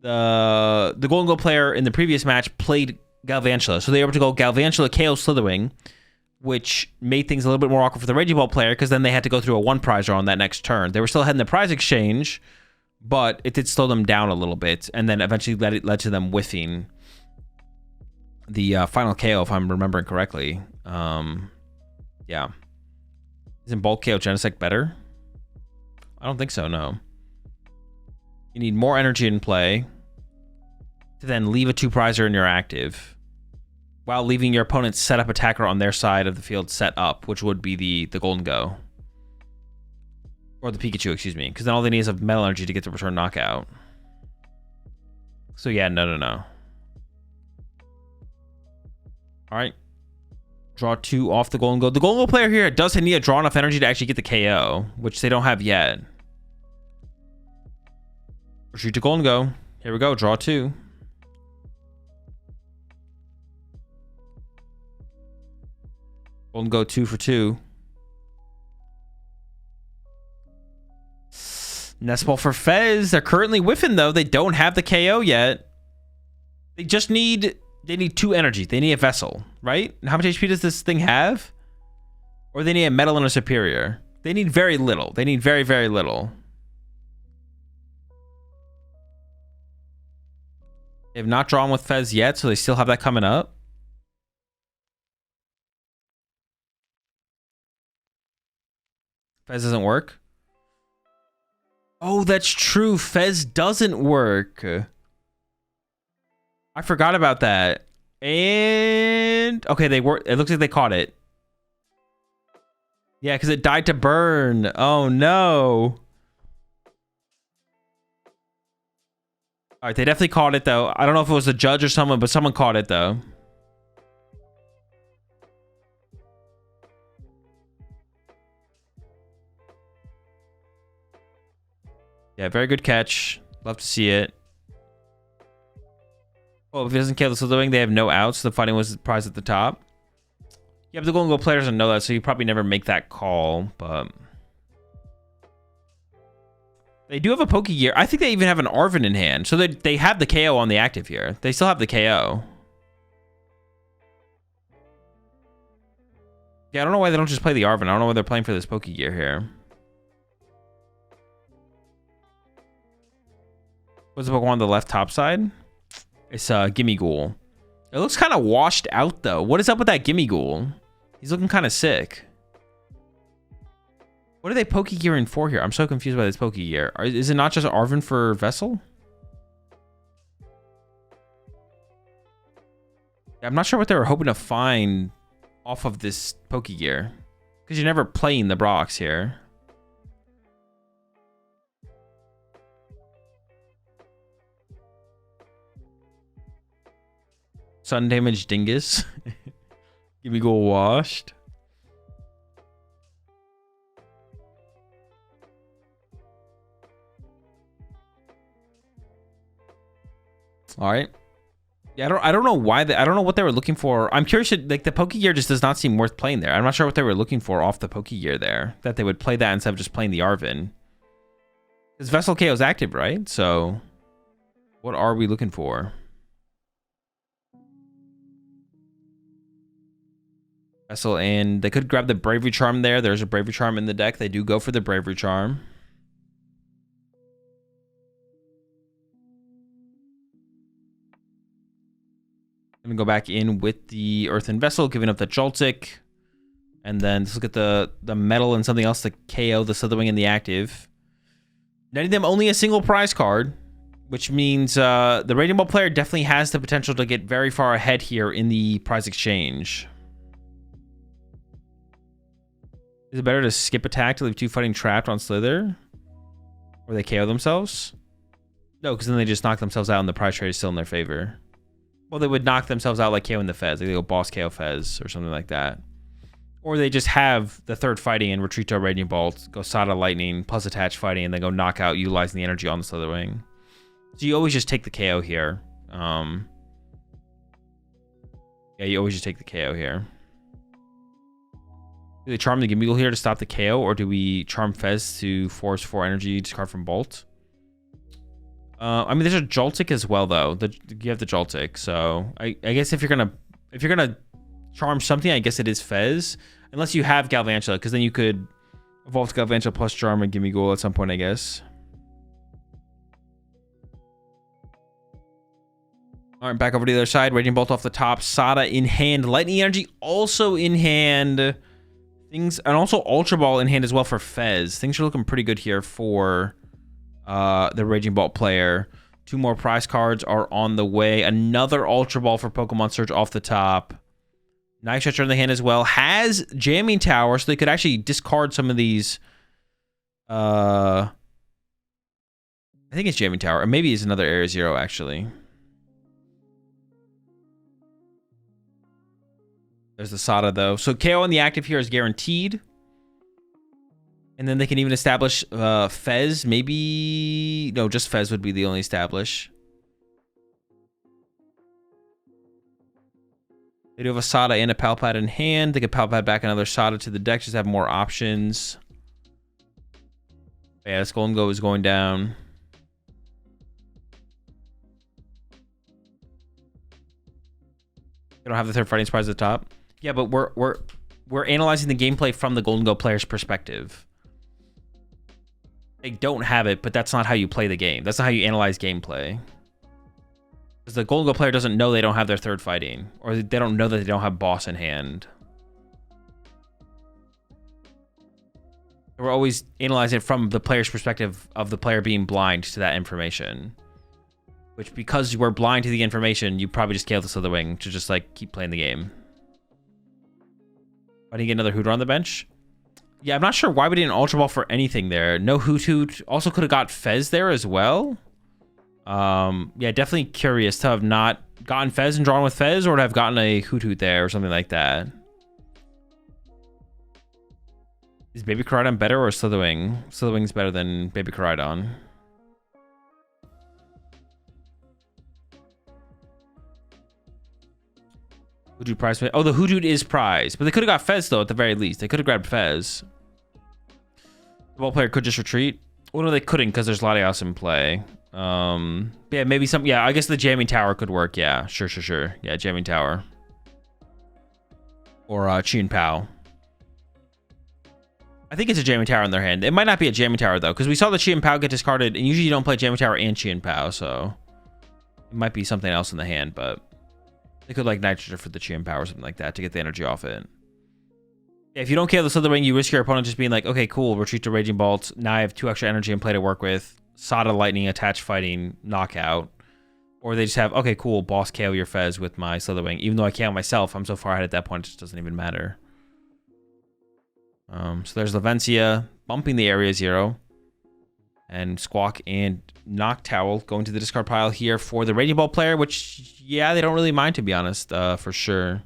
Golden Go player in the previous match played Galvantula. So they were able to go Galvantula, KO Slitherwing, which made things a little bit more awkward for the Raging Ball player because then they had to go through a 1 prize draw on that next turn. They were still ahead in the prize exchange, but it did slow them down a little bit, and then eventually led to them whiffing the final KO, if I'm remembering correctly. Yeah. Isn't Bulk KO Genesect better? I don't think so, no. You need more energy in play to then leave a 2 prizer in your active while leaving your opponent's set up attacker on their side of the field set up, which would be the Golden Go. Or the Pikachu, excuse me. Because then all they need is a metal energy to get the return knockout. So yeah, no. Alright. Draw 2 off the Golden Go. The Golden Go player here does need to draw enough energy to actually get the KO, which they don't have yet. Retreat to Golden Go. Here we go. Draw 2. Golden Go 2 for 2. Nestball for Fez. They're currently whiffing though. They don't have the KO yet. They just need 2 energy. They need a vessel, right? And how much HP does this thing have? Or they need a metal and a superior. They need very little. They need very, very little. They have not drawn with Fez yet, so they still have that coming up. Fez doesn't work. Oh, that's true. Fez doesn't work. I forgot about that. And okay, they were. It looks like they caught it. Yeah, because it died to burn. Oh no. All right, they definitely caught it though. I don't know if it was the judge or someone, but someone caught it though. Yeah, very good catch. Love to see it. Oh, if he doesn't kill the Slithering, they have no outs. The fighting was the prize at the top. Yeah, but the Golden Goal player doesn't know that, so you probably never make that call, but... They do have a Pokegear. I think they even have an Arven in hand. So they have the KO on the active here. They still have the KO. Yeah, I don't know why they don't just play the Arven. I don't know why they're playing for this Pokegear here. What's the Pokemon on the left top side? It's Gimmighoul. It looks kind of washed out, though. What is up with that Gimmighoul? He's looking kind of sick. What are they Pokegearing for here? I'm so confused by this Pokegear. Is it not just Arven for Vessel? I'm not sure what they were hoping to find off of this Pokegear. Because you're never playing the Brox here. Sun damage Dingus. Gimmighoul washed. All right. Yeah, I don't know why I don't know what they were looking for. I'm curious. Like the Pokegear just does not seem worth playing there. I'm not sure what they were looking for off the Pokegear there. That they would play that instead of just playing the Arven. Because Vessel KO is active, right? So, what are we looking for? Vessel, and they could grab the Bravery Charm there. There's a Bravery Charm in the deck. They do go for the Bravery Charm. I'm gonna go back in with the Earthen Vessel, giving up the Joltik. And then let's look at the metal and something else to KO the Slithering and the active. Netting them only a single prize card, which means the Raging Ball player definitely has the potential to get very far ahead here in the prize exchange. Is it better to skip attack to leave two fighting trapped on Slither? Or they KO themselves? No, because then they just knock themselves out and the prize trade is still in their favor. Well, they would knock themselves out like KO in the Fez. Like they go boss KO Fez or something like that. Or they just have the third fighting and retreat to a Raging Bolt, go Sada Lightning, plus attach fighting, and then go knockout utilizing the energy on the Slitherwing. So you always just take the KO here. Yeah, you always just take the KO here. Do they charm the Gimmighoul here to stop the KO, or do we charm Fez to force 4 energy to card from Bolt? I mean, there's a Joltik as well, though. You have the Joltik, so I guess if you're gonna charm something, I guess it is Fez, unless you have Galvantula, because then you could evolve to Galvantula plus charm and Gimmighoul at some point, I guess. All right, back over to the other side. Raging Bolt off the top. Sada in hand. Lightning Energy also in hand. Things, and also Ultra Ball in hand as well for Fez. Things are looking pretty good here for the Raging Bolt player. 2 more prize cards are on the way. Another Ultra Ball for Pokemon Surge off the top. Night Stretcher in the hand as well. Has Jamming Tower, so they could actually discard some of these. I think it's Jamming Tower, or maybe it's another Area Zero actually. There's the Sada though. So KO on the active here is guaranteed. And then they can even establish Fez. Maybe... No, just Fez would be the only establish. They do have a Sada and a Palpad in hand. They could Palpad back another Sada to the deck. Just have more options. Yeah, this Golden Go is going down. They don't have the third fighting surprise at the top. Yeah, but we're analyzing the gameplay from the Golden Go player's perspective. They don't have it, but that's not how you play the game. That's not how you analyze gameplay. Because the Golden Go player doesn't know they don't have their third fighting, or they don't know that they don't have boss in hand. We're always analyzing it from the player's perspective of the player being blind to that information. Which, because we're blind to the information, you probably just KO the Slitherwing to just, like, keep playing the game. Why didn't you get another Hooter on the bench? Yeah, I'm not sure why we didn't Ultra Ball for anything there. No Hoot. Also could have got Fez there as well. Yeah, definitely curious to have not gotten Fez and drawn with Fez, or to have gotten a Hoot there or something like that. Is Baby Koraidon better or Slitherwing? Slitherwing's better than Baby Koraidon. Hoodoo prize. Oh, the Hoodoo is prize. But they could have got Fez, though, at the very least. They could have grabbed Fez. The ball player could just retreat. Well, no, they couldn't because there's Latios in play. Yeah, maybe some... Yeah, I guess the Jamming Tower could work. Yeah, sure. Yeah, Jamming Tower. Or Chien Pao. I think it's a Jamming Tower in their hand. It might not be a Jamming Tower, though, because we saw the Chien Pao get discarded, and usually you don't play Jamming Tower and Chien Pao, so... It might be something else in the hand, but... They could, like, Nitrogen for the Chien Pao or something like that to get the energy off it. Yeah, if you don't KO the Slitherwing, you risk your opponent just being like, okay, cool, retreat to Raging Bolt. Now I have 2 extra energy and play to work with. Sada Lightning, Attach Fighting, Knockout. Or they just have, okay, cool, boss KO your Fez with my Slitherwing. Even though I KO myself, I'm so far ahead at that point, it just doesn't even matter. So there's Lavencia bumping the area 0. And Squawk and Noctowl going to the discard pile here for the Raging Ball player, which, yeah, they don't really mind, to be honest, for sure.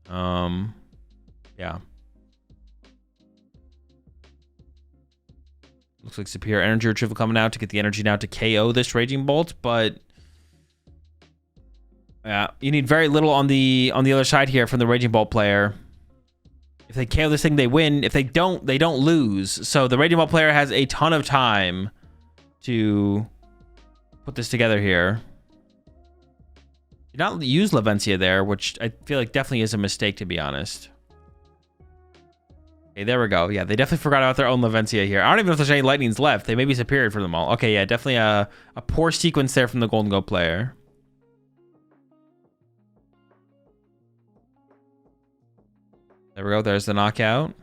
Yeah. Looks like Superior Energy Retrieval coming out to get the energy now to KO this Raging Bolt, but... Yeah, you need very little on the other side here from the Raging Bolt player. If they KO this thing, they win. If they don't lose. So the Raging Ball player has a ton of time to put this together here. Did not use Lavencia there, which I feel like definitely is a mistake, to be honest. Okay, there we go. Yeah, they definitely forgot about their own Lavencia here. I don't even know if there's any Lightnings left. They may be superior for them all. Okay, yeah, definitely a poor sequence there from the Golden Go player. There we go. There's the knockout.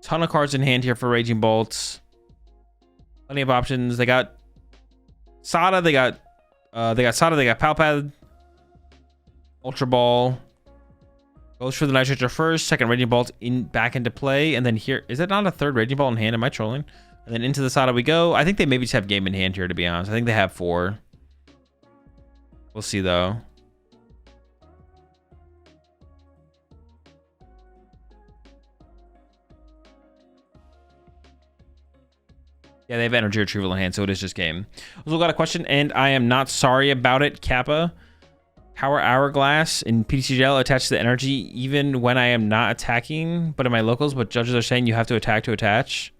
Ton of cards in hand here for Raging Bolts. Plenty of options. They got Sada. They got Sada. They got Palpad. Ultra Ball. Goes for the Nitrogen first. Second Raging Bolt back into play. And then here, is it not a third Raging Ball in hand? Am I trolling? And then into the Sada we go. I think they maybe just have game in hand here, to be honest. I think they have 4. We'll see, though. Yeah, they have energy retrieval in hand, so it is just game. Also got a question, and I am not sorry about it, Kappa. Power Hourglass in PTCGL attached to the energy even when I am not attacking, but in my locals, but judges are saying you have to attack to attach.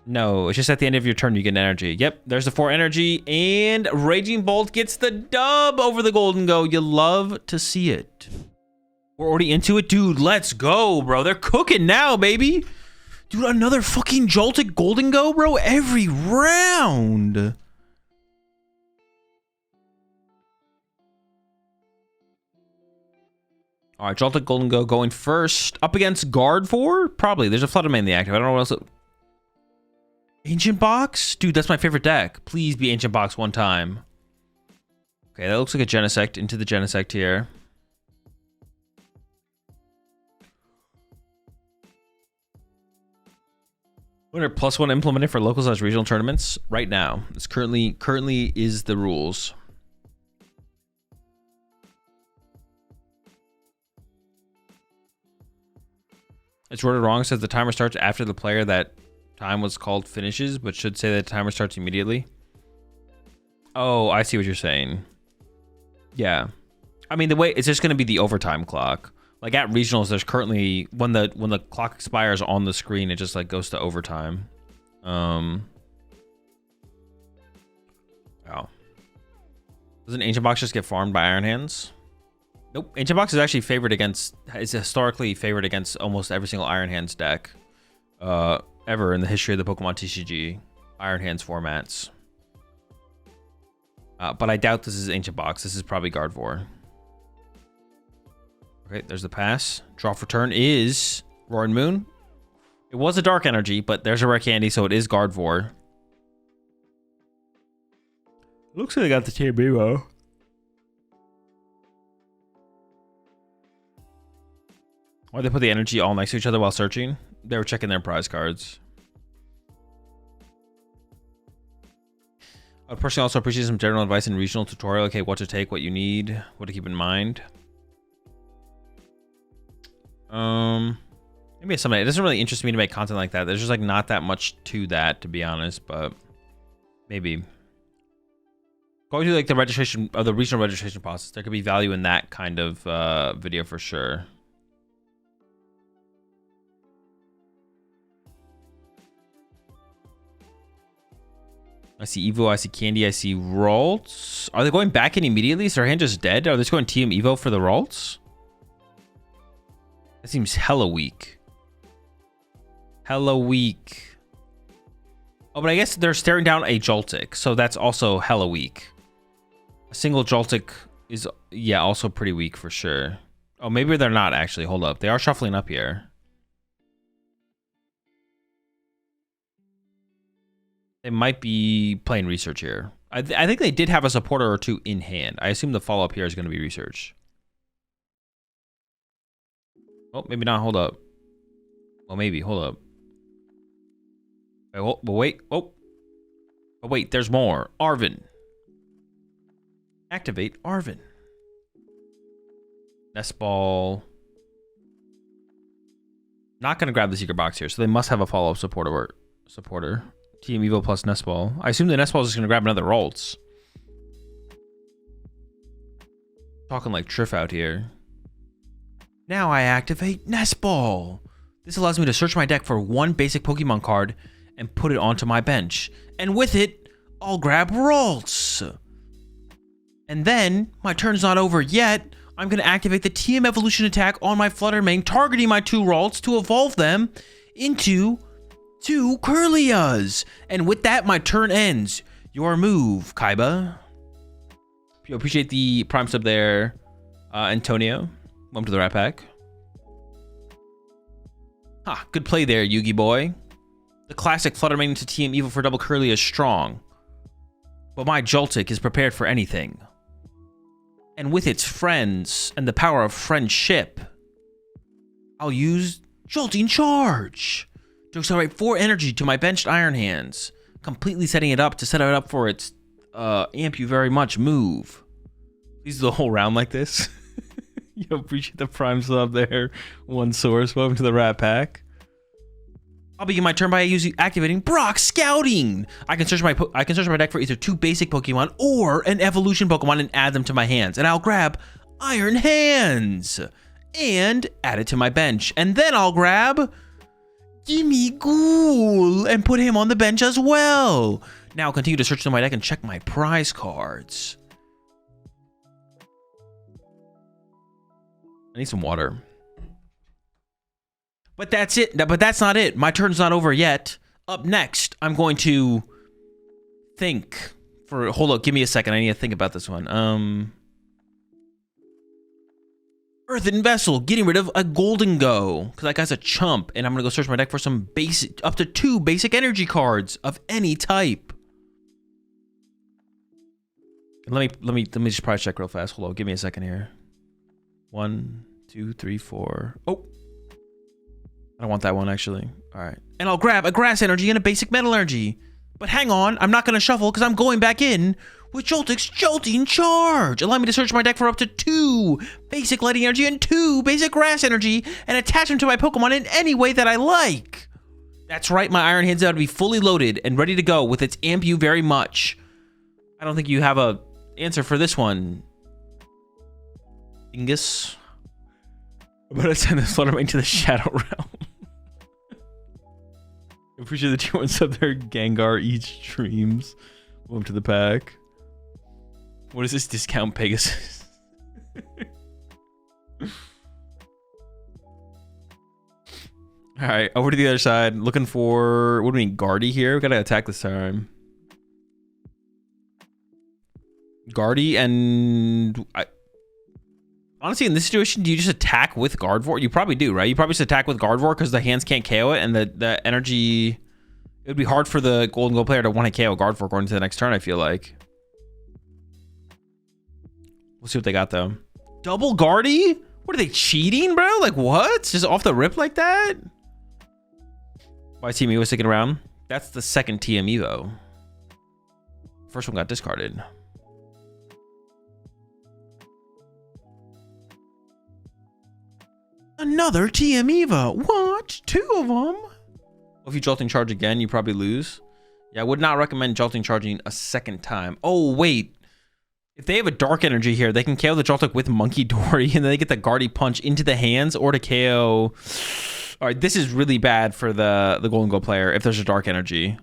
No, it's just at the end of your turn you get an energy. Yep, there's the 4 energy, and Raging Bolt gets the dub over the Golden Go. You love to see it. We're already into it? Dude, let's go, bro. They're cooking now, baby. Dude, another fucking Joltik Golden Go, bro, every round. All right, Joltik Golden Go going first. Up against Gardevoir? Probably. There's a Fluttermane in the active. I don't know what else. Ancient Box? Dude, that's my favorite deck. Please be Ancient Box one time. Okay, that looks like a Genesect into the Genesect here. Winner +1 implemented for locals as regional tournaments right now. This currently is the rules. It's worded wrong. It says the timer starts after the player that time was called finishes, but should say that the timer starts immediately. Oh, I see what you're saying. Yeah. I mean, the way it's just going to be the overtime clock. Like at regionals, there's currently when the clock expires on the screen, it just like goes to overtime. Wow. Doesn't Ancient Box just get farmed by Iron Hands? Nope. Ancient Box is actually is historically favored against almost every single Iron Hands deck ever in the history of the Pokemon TCG Iron Hands formats. But I doubt this is Ancient Box. This is probably Gardevoir. Okay, Okay, there's the pass. Draw for turn is Roaring Moon. It was a dark energy, but there's a rare candy, so it is Gardevoir. Looks like I got the TMO. Why they put the energy all next to each other while searching? They were checking their prize cards. I would personally also appreciate some general advice and regional tutorial. Okay, what to take, what you need, what to keep in mind. Maybe something. It doesn't really interest me to make content like that. There's just like not that much to that, to be honest. But maybe going through like the registration of the regional registration process, there could be value in that kind of video for sure. I see Evo, I see Candy, I see Ralts. Are they going back in immediately? Is their hand just dead? Are they just going TM Evo for the Ralts? That seems hella weak. Hella weak. Oh, but I guess they're staring down a Joltik, so that's also hella weak. A single Joltik is, yeah, also pretty weak for sure. Oh, maybe they're not actually. Hold up. They are shuffling up here. They might be playing research here. I think they did have a supporter or two in hand. I assume the follow-up here is going to be research. Oh, maybe not. Hold up. Well, maybe. Hold up. But wait. Oh. But wait, there's more. Arven. Activate Arven. Nest Ball. Not going to grab the secret box here, so they must have a follow-up supporter. Team Evo plus Nest Ball. I assume the Nest Ball is just going to grab another Ralts. Talking like Triff out here. Now I activate Nest Ball. This allows me to search my deck for one basic Pokemon card and put it onto my bench. And with it, I'll grab Ralts. And then, my turn's not over yet. I'm going to activate the TM Evolution attack on my Fluttermane, targeting my two Ralts to evolve them into 2 Kirlias. And with that, my turn ends. Your move, Kaiba. Appreciate the Prime sub there, Antonio. Welcome to the Rat Pack. Ah, good play there, Yugi boy. The classic Fluttermane into TM Evo for double Kirlia is strong. But my Joltik is prepared for anything. And with its friends and the power of friendship, I'll use Jolting Charge to accelerate 4 energy to my benched Iron Hands, completely setting it up to set it up for its amp you very much move. Please do the whole round like this. Yo, appreciate the Prime sub there. One Source, welcome to the Rat Pack. I'll begin my turn by activating Brock Scouting. I can search my deck for either 2 basic Pokemon or an evolution Pokemon and add them to my hands. And I'll grab Iron Hands and add it to my bench. And then I'll grab Gimme Ghoul and put him on the bench as well. Now I'll continue to search through my deck and check my prize cards. I need some water. But that's it. But that's not it. My turn's not over yet. Up next, I'm going to think for... Hold up. Give me a second. I need to think about this one. Earthen Vessel. Getting rid of a Golden Go. Because that guy's a chump. And I'm going to go search my deck for some basic... Up to 2 basic energy cards of any type. Let me just price check real fast. Hold on. Give me a second here. 1, 2, 3, 4. Oh. I don't want that one, actually. All right. And I'll grab a Grass Energy and a basic Metal Energy. But hang on. I'm not going to shuffle because I'm going back in with Joltik's Jolting Charge. Allow me to search my deck for up to 2 basic Lighting Energy and 2 basic Grass Energy and attach them to my Pokemon in any way that I like. That's right. My Iron Hands out to be fully loaded and ready to go with its amp you very much. I don't think you have a answer for this one, Ingus. I'm going to send this Fluttermane to the Shadow Realm. Appreciate the 2 sub there, Gengar each streams. Welcome to the pack. What is this discount Pegasus? Alright, over to the other side. Looking for... What do we mean? Guardy here? We gotta attack this time. Guardy and... Honestly, in this situation, do you just attack with Gardevoir? You probably do, right? You probably just attack with Gardevoir because the hands can't KO it, and the energy... It would be hard for the Golden Gold player to want to KO Gardevoir going into the next turn, I feel like. We'll see what they got, though. Double Guardy? What are they, cheating, bro? Like, what? Just off the rip like that? Why Team Evo sticking around? That's the second TM Evo. First one got discarded. Another TM Evo. What? 2 of them? Well, if you Jolting Charge again, you probably lose. Yeah, I would not recommend Jolting Charging a second time. Oh, wait. If they have a Dark Energy here, they can KO the Joltik with Monkey Dory, and then they get the Guardy Punch into the hands or to KO. All right, this is really bad for the Golden Gold player if there's a Dark Energy.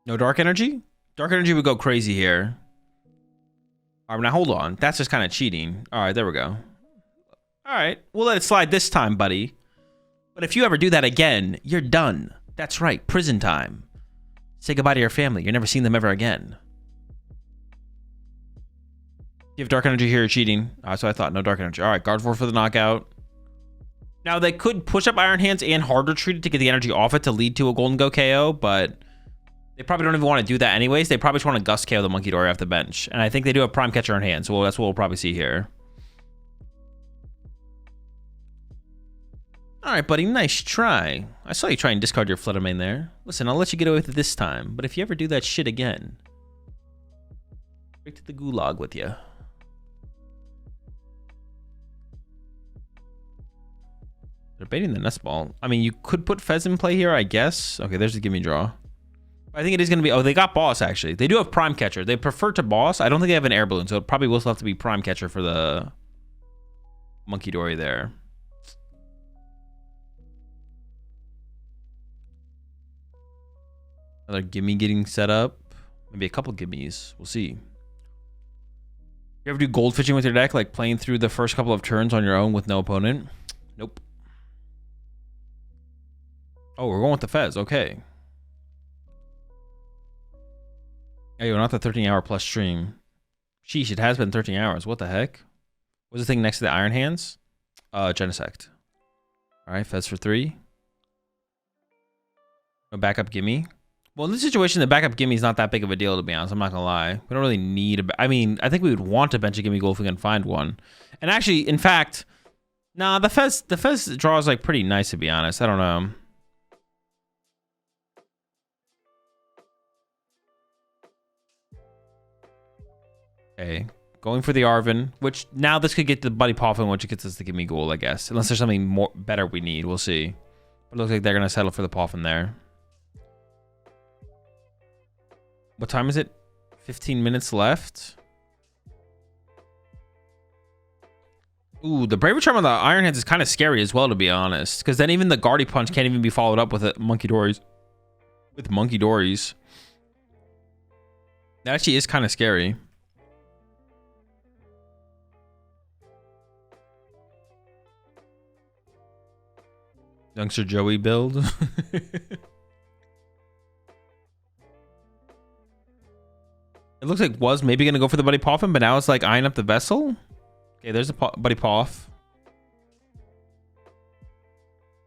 No Dark Energy? Dark Energy would go crazy here. All right, now hold on. That's just kind of cheating. All right, there we go. All right, we'll let it slide this time, buddy. But if you ever do that again, you're done. That's right, prison time. Say goodbye to your family. You're never seeing them ever again. You have Dark Energy here, you're cheating. That's what I thought. No Dark Energy. All right, Gardevoir for the knockout. Now, they could push up Iron Hands and Hard Retreat to get the energy off it to lead to a Golden Go KO, but they probably don't even want to do that anyways. They probably just want to Gust KO the Monkey Dory off the bench. And I think they do have Prime Catcher in hand, so that's what we'll probably see here. All right, buddy, nice try. I saw you try and discard your Fluttermane there. Listen, I'll let you get away with it this time, but if you ever do that shit again, straight to the gulag with you. They're baiting the Nest Ball. I mean, you could put Fez in play here, I guess. Okay, there's the gimme draw. I think it is going to be... Oh, they got Boss, actually. They do have Prime Catcher. They prefer to Boss. I don't think they have an Air Balloon, so it probably will still have to be Prime Catcher for the Monkey Dory there. Another gimme getting set up. Maybe a couple gimmies. We'll see. You ever do gold fishing with your deck, like playing through the first couple of turns on your own with no opponent? Nope. Oh, we're going with the Fez. Okay. Hey, we're not the 13-hour plus stream. Sheesh, it has been 13 hours. What the heck? What's the thing next to the Iron Hands? Genesect. All right, Fez for 3. No backup gimme. Well, in this situation, the backup gimme is not that big of a deal, to be honest. I'm not going to lie. We don't really need a... I mean, I think we would want to bench a gimme goal if we can find one. And actually, in fact... Nah, the Fez draw is, like, pretty nice, to be honest. I don't know. Okay. Going for the Arven, which now this could get the Buddy Poffin, which gets us the gimme goal, I guess. Unless there's something more better we need. We'll see. But it looks like they're going to settle for the Poffin there. What time is it? 15 minutes left. Ooh, the Bravery Charm on the Iron Hands is kind of scary as well, to be honest. Because then even the Guardy Punch can't even be followed up with a Monkey Dories. With Monkey Dories. That actually is kind of scary. Youngster Joey build. It looks like was maybe going to go for the Buddy Poffin, but now it's like eyeing up the Vessel. Okay, there's a Buddy Poff.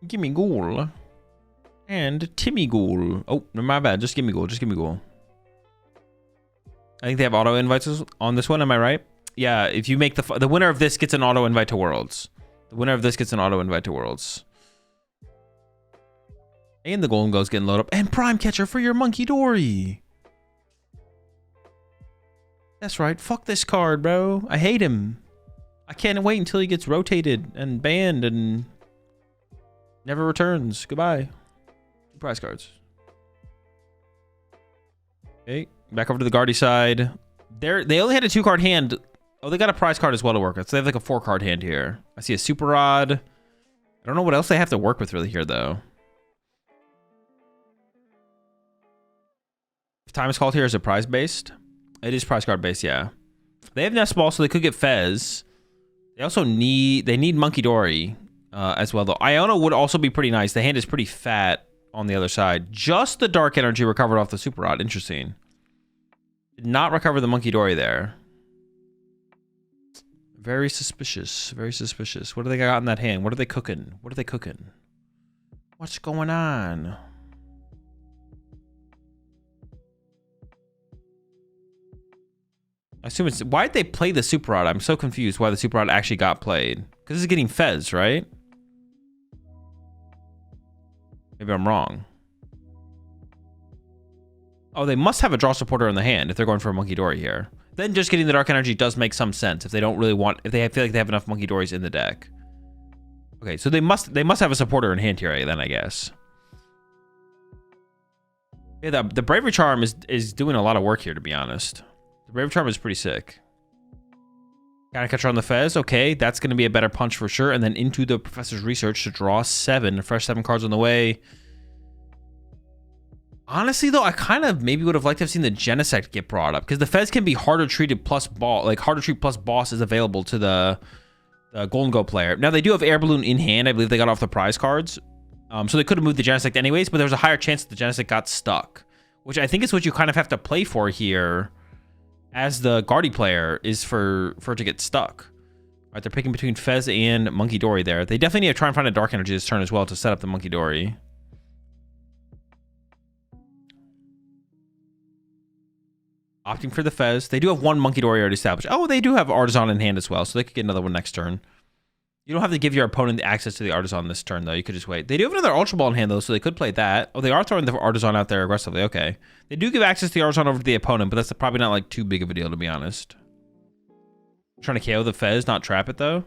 Gimme Ghoul. And Timmy Ghoul. Oh, no, my bad. Just Gimme Ghoul. Just Gimme Ghoul. I think they have auto invites on this one. Am I right? Yeah, if you make the winner of this gets an auto invite to Worlds. The winner of this gets an auto invite to Worlds. And the Golden Go's getting loaded up. And Prime Catcher for your Monkey Dory. That's right. Fuck this card, bro. I hate him. I can't wait until he gets rotated and banned and never returns. Goodbye. Prize cards. Okay. Back over to the Guardy side. They only had a 2-card hand. Oh, they got a prize card as well to work with. So they have like a 4-card hand here. I see a Super Rod. I don't know what else they have to work with really here, though. If time is called here, is it prize based? It is prize card based, yeah. They have Nest Ball, so they could get Fez. They also need Monkey Dory as well, though. Iona would also be pretty nice. The hand is pretty fat on the other side. Just the Dark Energy recovered off the Super Rod. Interesting. Did not recover the Monkey Dory there. Very suspicious. Very suspicious. What do they got in that hand? What are they cooking? What are they cooking? What's going on? I assume it's... Why'd they play the Super Rod? I'm so confused why the Super Rod actually got played. Because it's getting Fez, right? Maybe I'm wrong. Oh, they must have a draw supporter in the hand if they're going for a Monkey Dory here. Then just getting the Dark Energy does make some sense if they don't really want... If they feel like they have enough Monkey Dories in the deck. Okay, so they must have a supporter in hand here then, I guess. Yeah, the Bravery Charm is doing a lot of work here, to be honest. The Bravery Charm is pretty sick. Counter Catcher on the Fez. Okay, that's going to be a better punch for sure. And then into the Professor's Research to draw 7. Fresh 7 cards on the way. Honestly, though, I kind of maybe would have liked to have seen the Genesect get brought up. Because the Fez can be harder treated plus ball. Like, harder treat plus boss is available to the Golden Go player. Now, they do have Air Balloon in hand. I believe they got off the prize cards. So they could have moved the Genesect anyways. But there's a higher chance that the Genesect got stuck. Which I think is what you kind of have to play for here. As the Guardy player is for it to get stuck. All right, they're picking between Fez and Monkey Dory there. They definitely need to try and find a Dark Energy this turn as well to set up the Monkey Dory. Opting for the Fez. They do have one Monkey Dory already established. Oh, they do have Artisan in hand as well, so they could get another one next turn. You don't have to give your opponent access to the Artisan this turn, though. You could just wait. They do have another Ultra Ball in hand, though, so they could play that. Oh, they are throwing the Artisan out there aggressively. Okay. They do give access to the Artisan over to the opponent, but that's probably not, like, too big of a deal, to be honest. Trying to KO the Fez, not trap it, though.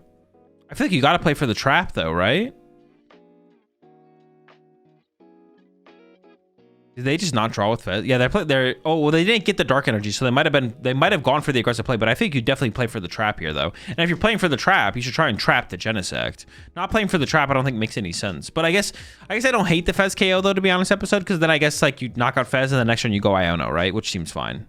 I feel like you got to play for the trap, though, right? Did they just not draw with Fez? Yeah, they're oh well, they didn't get the Dark Energy, so they might have gone for the aggressive play, but I think you definitely play for the trap here though. And if you're playing for the trap, you should try and trap the Genesect. Not playing for the trap, I don't think makes any sense. But I guess I don't hate the Fez KO though, to be honest, episode, because then I guess like you knock out Fez and the next turn you go Iono, right? Which seems fine.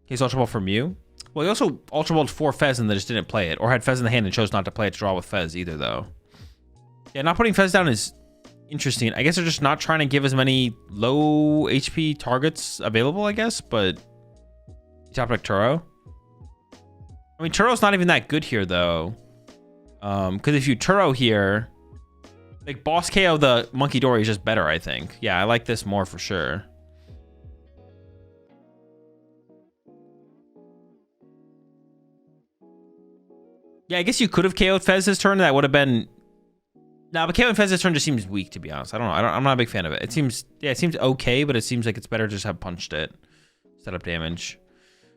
He's Ultra Ball from you. Well, he also Ultra Balled for Fez and they just didn't play it, or had Fez in the hand and chose not to play it to draw with Fez either though. Yeah, not putting Fez down is interesting. I guess they're just not trying to give as many low HP targets available, I guess, but top like Turo. I mean, Turo's not even that good here, though. Because if you Turo here, like, boss KO the Monkey Dory is just better, I think. Yeah, I like this more for sure. Yeah, I guess you could have KO'd Fez this turn. That would have been... No, but KOing Fez this turn just seems weak, to be honest. I don't know. I'm not a big fan of it. It seems okay, but it seems like it's better to just have punched it. Set up damage.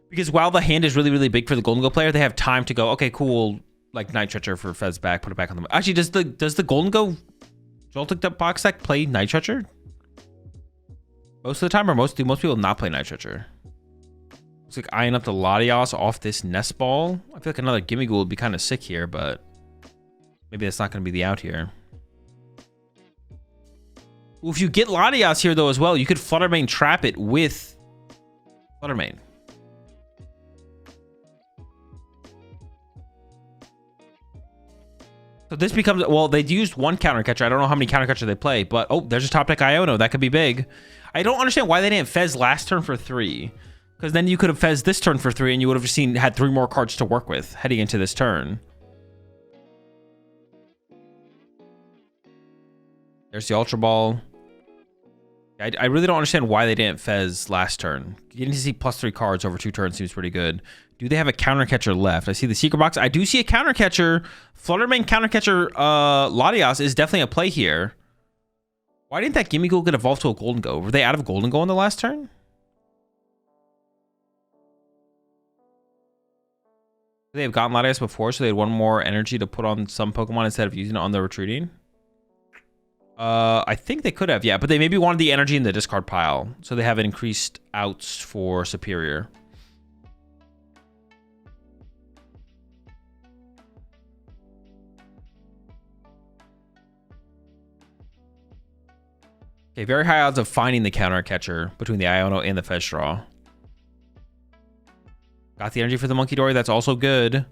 Because while the hand is really, really big for the Golden Go player, they have time to go, okay, cool, like Night Treacher for Fez back, put it back on the... Actually, does the Golden Go Joltik box deck play Night Treacher? Most of the time, or do most people not play Night Treacher? Looks like eyeing up the Latios off this Nest Ball. I feel like another Gimme Ghoul would be kind of sick here, but maybe that's not going to be the out here. Well, if you get Latios here, though, as well, you could Fluttermane trap it with Fluttermane. So this becomes... Well, they used one counter catcher. I don't know how many counter catcher they play, but... Oh, there's a top deck Iono. That could be big. I don't understand why they didn't Fez last turn for 3. Because then you could have Fez this turn for 3, and you would have had 3 more cards to work with heading into this turn. There's the Ultra Ball. I really don't understand why they didn't Fez last turn. Getting to see +3 cards over 2 turns seems pretty good. Do they have a counter catcher left? I see the secret box. I do see a counter catcher. Fluttermane counter catcher Latios is definitely a play here. Why didn't that Gimme Ghoul get evolved to a Golden Go? Were they out of Golden Go on the last turn? They have gotten Latios before, so they had 1 more energy to put on some Pokemon instead of using it on the retreating. I think they could have, yeah, but they maybe wanted the energy in the discard pile, so they have increased outs for Superior. Okay, very high odds of finding the counter catcher between the Iono and the Fez draw. Got the energy for the Monkey Dory, that's also good.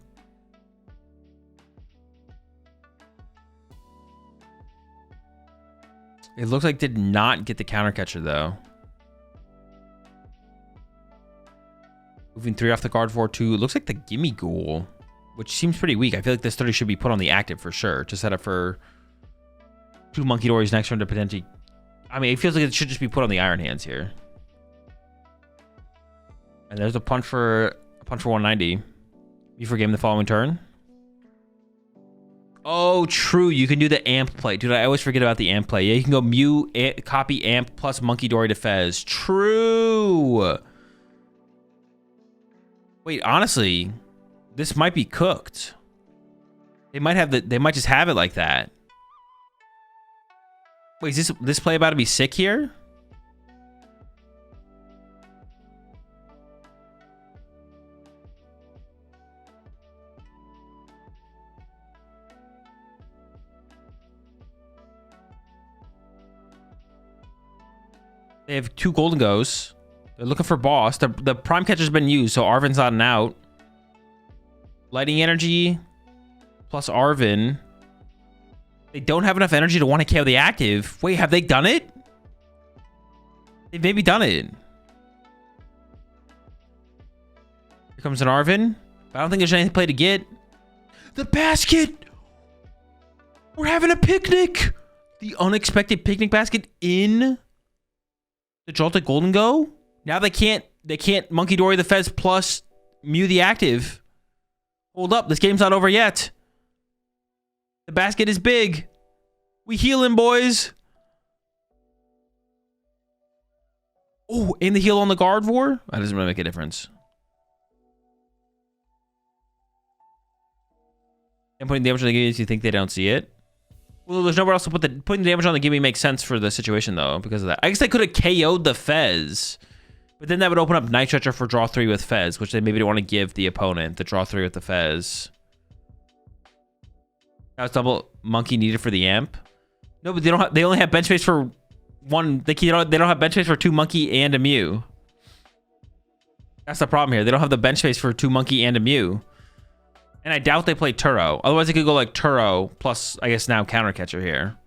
It looks like did not get the counter catcher though. Moving 3 off the Gardevoir 2. It looks like the Gimme Ghoul, which seems pretty weak. I feel like this 30 should be put on the active for sure to set up for 2 Monkey Dories next turn to potentially... I mean, it feels like it should just be put on the Iron Hands here. And there's a punch for 190. You for game the following turn. Oh, true. You can do the amp play. Dude, I always forget about the amp play. Yeah, you can go Mew, copy amp plus Monkey Dory to Fez. True. Wait, honestly, this might be cooked. They might just have it like that. Wait, is this play about to be sick here? They have 2 Golden Goes. They're looking for boss. The Prime Catcher's been used, so Arven's not an out. Lighting Energy plus Arven. They don't have enough energy to want to KO the active. Wait, have they done it? They've maybe done it. Here comes an Arven. But I don't think there's anything play to get. The basket! We're having a picnic! The unexpected picnic basket in the Joltik Golden Go? Now they can't Monkey Dory the Fez plus Mew the active. Hold up, this game's not over yet. The basket is big. We healing, boys. Oh, and the heal on the Gardevoir? That doesn't really make a difference. And putting damage on the Gimme, you think they don't see it? Well, there's nowhere else to put putting damage on the Gimme makes sense for the situation though, because of that. I guess they could have KO'd the Fez. But then that would open up Night Stretcher for draw 3 with Fez, which they maybe don't want to give the opponent the draw 3 with the Fez. Now it's double Monkey needed for the amp. No, but they only have bench space for 1. They don't have bench space for 2 Monkey and a Mew. That's the problem here. They don't have the bench space for 2 Monkey and a Mew. And I doubt they play Turo. Otherwise, they could go like Turo plus, I guess now Counter Catcher here.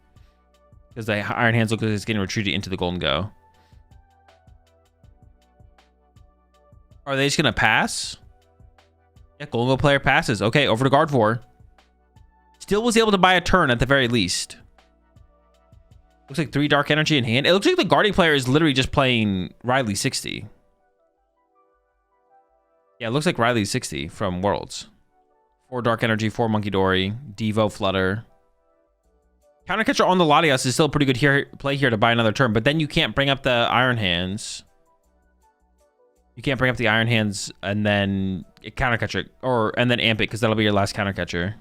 Because the Iron Hands look like it's getting retreated into the Golden Go. Are they just going to pass? Yeah, Golden Go player passes. Okay, over to Gardevoir. Still was able to buy a turn at the very least. Looks like 3 Dark Energy in hand. It looks like the Guardian player is literally just playing Riley 60. Yeah, it looks like Riley 60 from Worlds. 4 Dark Energy, 4 Monkey Dory, Devo, Flutter. Counter Catcher on the Latias is still a pretty good play here to buy another turn, but then you can't bring up the Iron Hands. You can't bring up the Iron Hands and then Counter Catcher, and then amp it, because that'll be your last Counter Catcher.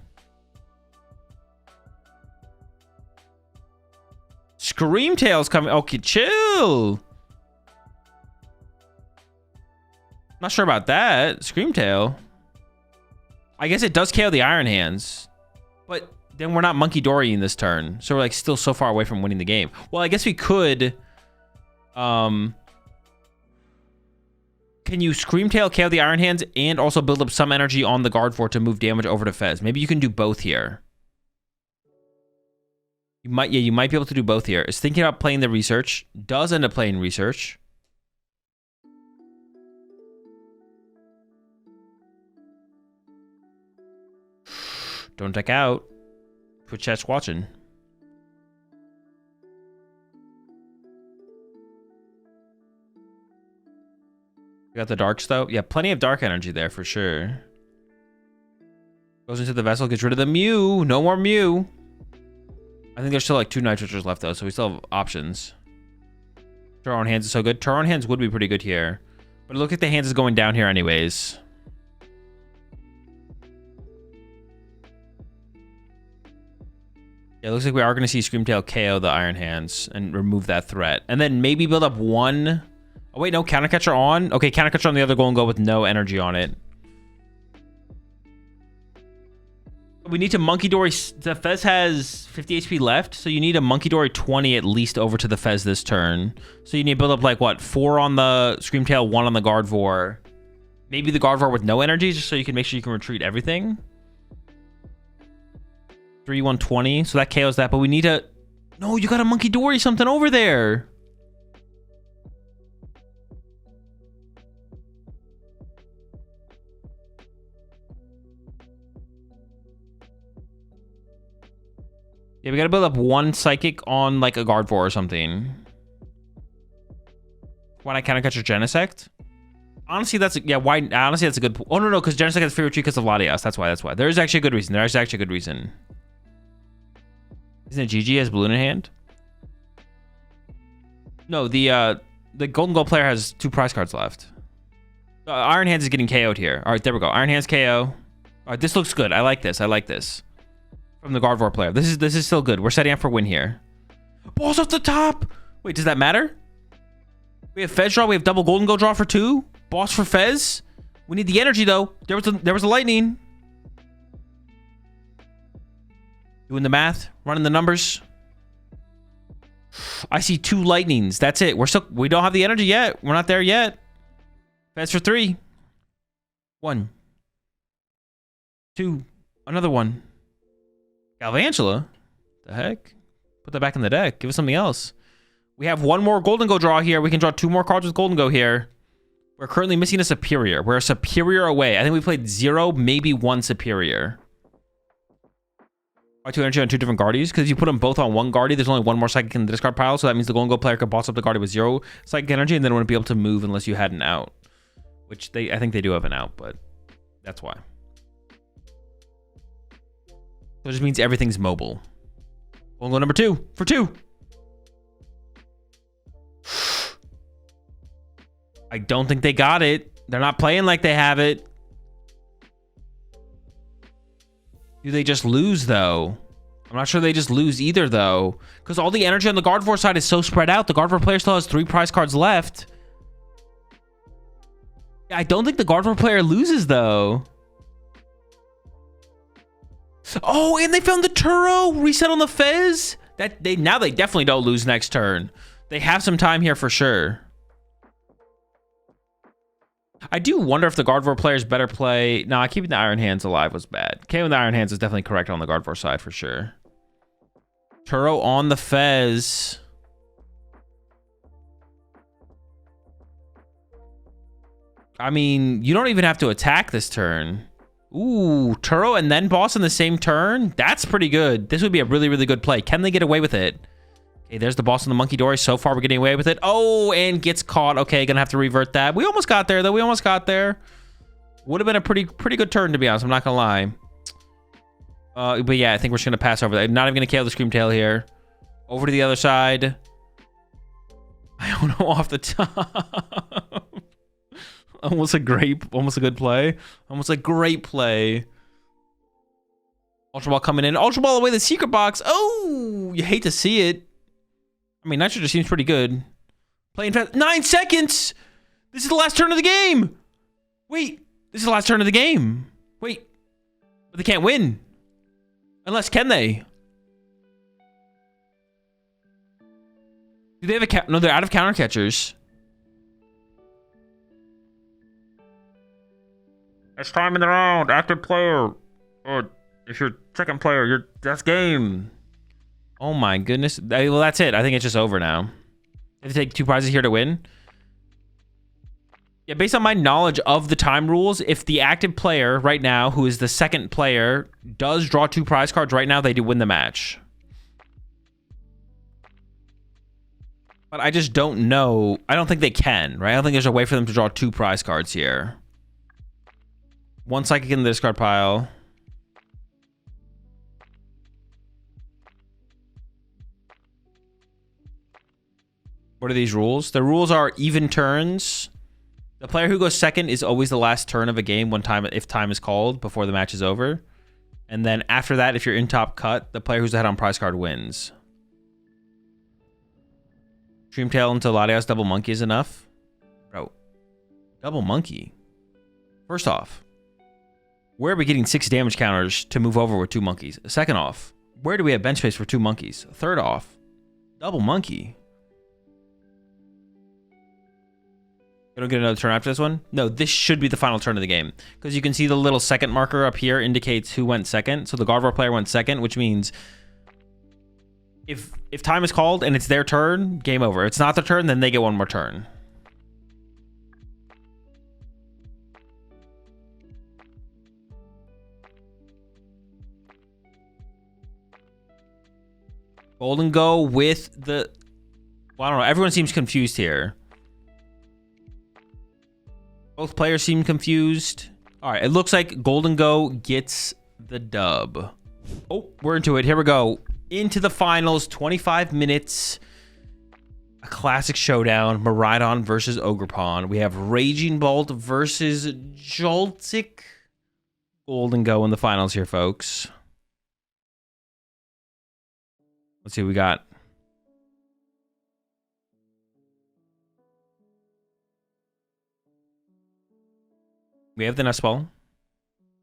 Scream Tail's coming. Okay, chill. Not sure about that. Scream Tail. I guess it does KO the Iron Hands, but then we're not Monkey Dory in this turn, so we're like still so far away from winning the game. Well, I guess we could. Can you Scream Tail KO the Iron Hands and also build up some energy on the Gardevoir to move damage over to Fez? Maybe you can do both here. You might be able to do both here. Is thinking about playing the Research. Does end up playing Research. Don't deck out. Twitch chat's watching. You got the Darks though? Yeah, plenty of Dark Energy there for sure. Goes into the Vessel, gets rid of the Mew. No more Mew. I think there's still like 2 Night Stretchers left though, so we still have options. Turn on Hands is so good. Turn on Hands would be pretty good here. But look at the Hands is going down here anyways. Yeah, it looks like we are going to see Screamtail KO the Iron Hands and remove that threat. And then maybe build up 1... Oh, wait, no. Counter Catcher on? Okay, Counter Catcher on the other Golden Go with no energy on it. We need to Monkey Dory... The Fez has 50 HP left, so you need a Monkey Dory 20 at least over to the Fez this turn. So you need to build up, like, what? 4 on the Screamtail, 1 on the Gardevoir. Maybe the Gardevoir with no energy, just so you can make sure you can retreat everything. 3, 120. So that KOs that, but we need a... No, you got a Monkey Dory something over there. Yeah, we gotta build up one Psychic on like a Gardevoir or something. Why not counter catch your Genesect? Honestly, that's why? Honestly, that's a good. Oh no, because Genesect has favorite tree because of Latias. That's why. That's why. There's actually a good reason. There's actually a good reason. Isn't it GG has Balloon in hand? No, the Golden Gold player has 2 prize cards left. Iron Hands is getting KO'd here. All right, there we go. Iron Hands KO. All right, this looks good. I like this. I like this. From the Gardevoir player. This is still good. We're setting up for win here. Balls off the top. Wait, does that matter? We have Fez draw. We have double Golden Go draw for 2. Boss for Fez. We need the energy though. There was a lightning. Doing the math, running the numbers. I see 2 lightnings. That's it. We don't have the energy yet. We're not there yet. Fez for 3. 1. 2. Another one. Galvantula? The heck? Put that back in the deck. Give us something else. We have 1 more Golden Go draw here. We can draw 2 more cards with Golden Go here. We're currently missing a Superior. We're a Superior away. I think we played 0, maybe 1 Superior. Why 2 energy on 2 different Guardies? Because if you put them both on 1 Guardie, there's only 1 more Psychic in the discard pile. So that means the Golden Go player could boss up the Guardie with 0 Psychic energy and then wouldn't be able to move unless you had an out. Which I think they do have an out, but that's why. So it just means everything's mobile. Golden Go number 2 for 2. I don't think they got it. They're not playing like they have it. Do they just lose, though? I'm not sure they just lose either, though. Because all the energy on the Gardevoir side is so spread out. The Gardevoir player still has 3 prize cards left. I don't think the Gardevoir player loses, though. Oh, and they found the Turo. Reset on the Fez. Now they definitely don't lose next turn. They have some time here for sure. I do wonder if the Gardevoir players better play. Nah, keeping the Iron Hands alive was bad. KO with the Iron Hands is definitely correct on the Gardevoir side for sure. Turo on the Fez. I mean, you don't even have to attack this turn. Ooh, Turo and then boss in the same turn? That's pretty good. This would be a really, really good play. Can they get away with it? Okay, there's the boss in the Monkey Dory. So far, we're getting away with it. Oh, and gets caught. Okay, gonna have to revert that. We almost got there, though. We almost got there. Would have been a pretty good turn, to be honest. I'm not gonna lie. But yeah, I think we're just gonna pass over that. Not even gonna KO the Screamtail here. Over to the other side. I don't know, off the top. Almost a good play. Almost a great play. Ultra Ball coming in. Ultra Ball away the secret box. Oh, you hate to see it. I mean, Nitro just seems pretty good. Playing fast. 9 seconds! This is the last turn of the game! Wait, this is the last turn of the game. Wait, but they can't win. Unless, can they? Do they have a no, they're out of counter catchers. It's time in the round. Active player. Or if you're second player, that's game. Oh my goodness. Well, that's it. I think it's just over now. They have to take 2 prizes here to win. Yeah, based on my knowledge of the time rules, if the active player right now, who is the second player, does draw 2 prize cards right now, they do win the match. But I just don't know. I don't think they can, right? I don't think there's a way for them to draw 2 prize cards here. 1 Psychic in the discard pile. What are these rules? The rules are even turns. The player who goes second is always the last turn of a game if time is called before the match is over. And then after that, if you're in top cut, the player who's ahead on prize card wins. Dreamtail into Latias double monkey is enough. Bro, double monkey. First off, where are we getting 6 damage counters to move over with 2 monkeys? Second off, where do we have bench space for 2 monkeys? Third off, double monkey. You don't get another turn after this one? No, this should be the final turn of the game. Because you can see the little second marker up here indicates who went second. So the Gardevoir player went second, which means if time is called and it's their turn, game over. If it's not their turn, then they get 1 more turn. Golden Go with the... Well, I don't know. Everyone seems confused here. Both players seem confused. All right, it looks like Golden Go gets the dub. Oh, we're into it. Here we go. Into the finals, 25 minutes. A classic showdown. Miraidon versus Ogerpon. We have Raging Bolt versus Joltik. Golden Go in the finals here, folks. Let's see what we got. We have the Nest Ball.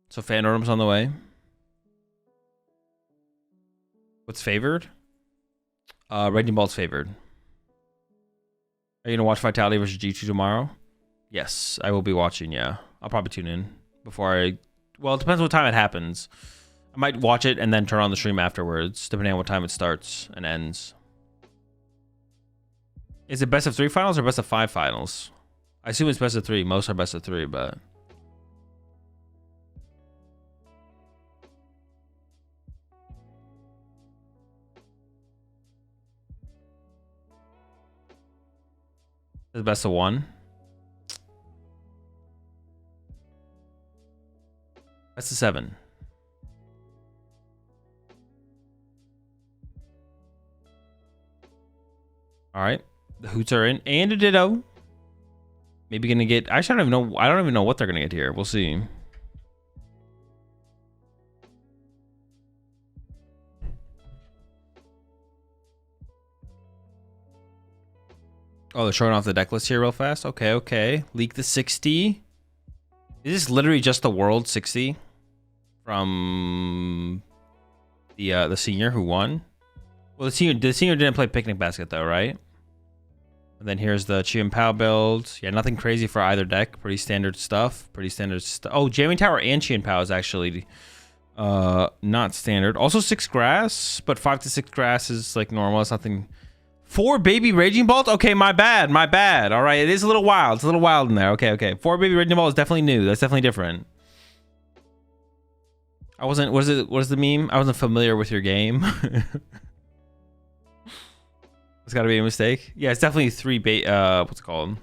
So Fandoram's on the way. What's favored? Raging Bolt's favored. Are you gonna watch Vitality versus G2 tomorrow? Yes, I will be watching, yeah. I'll probably tune in before I... Well, it depends what time it happens. I might watch it and then turn on the stream afterwards, depending on what time it starts and ends. Is it best of 3 finals or best of 5 finals? I assume it's best of 3. Most are best of 3, but... The best of 1. Best of 7. All right, the Hoots are in, and a Ditto. Maybe gonna get. Actually, I don't even know. I don't even know what they're gonna get here. We'll see. Oh, they're showing off the deck list here real fast. Okay, okay. Leak the 60. Is this literally just the World 60 from the senior who won? Well, the senior didn't play Picnic Basket though, right? And then here's the Chi Pao build. Yeah, nothing crazy for either deck. Pretty standard stuff. Pretty standard stuff. Oh, Jamming Tower and Chi Pao is actually not standard. Also 6 grass, but 5 to 6 grass is like normal. It's nothing. 4 baby Raging Bolt? Okay, my bad. My bad. All right, it is a little wild. It's a little wild in there. Okay, okay. 4 baby Raging Bolt is definitely new. That's definitely different. I wasn't... What is the meme? I wasn't familiar with your game. It's got to be a mistake. Yeah, it's definitely 3 what's it called?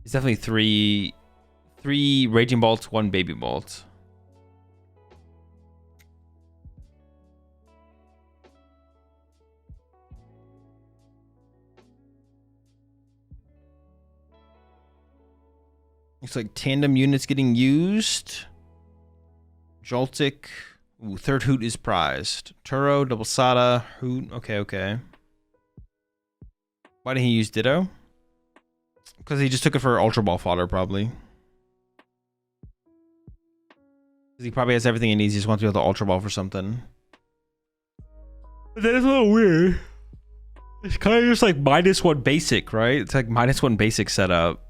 It's definitely 3 Raging Bolts, 1 Baby Bolt. Looks like tandem units getting used. Joltik. Ooh, 3rd Hoot is prized. Turo, double Sada, Hoot. Okay, okay. Why didn't he use Ditto? Because he just took it for Ultra Ball fodder, probably. Because he probably has everything he needs. He just wants to be able to Ultra Ball for something. But that is a little weird. It's kind of just like -1 basic, right? It's like -1 basic setup.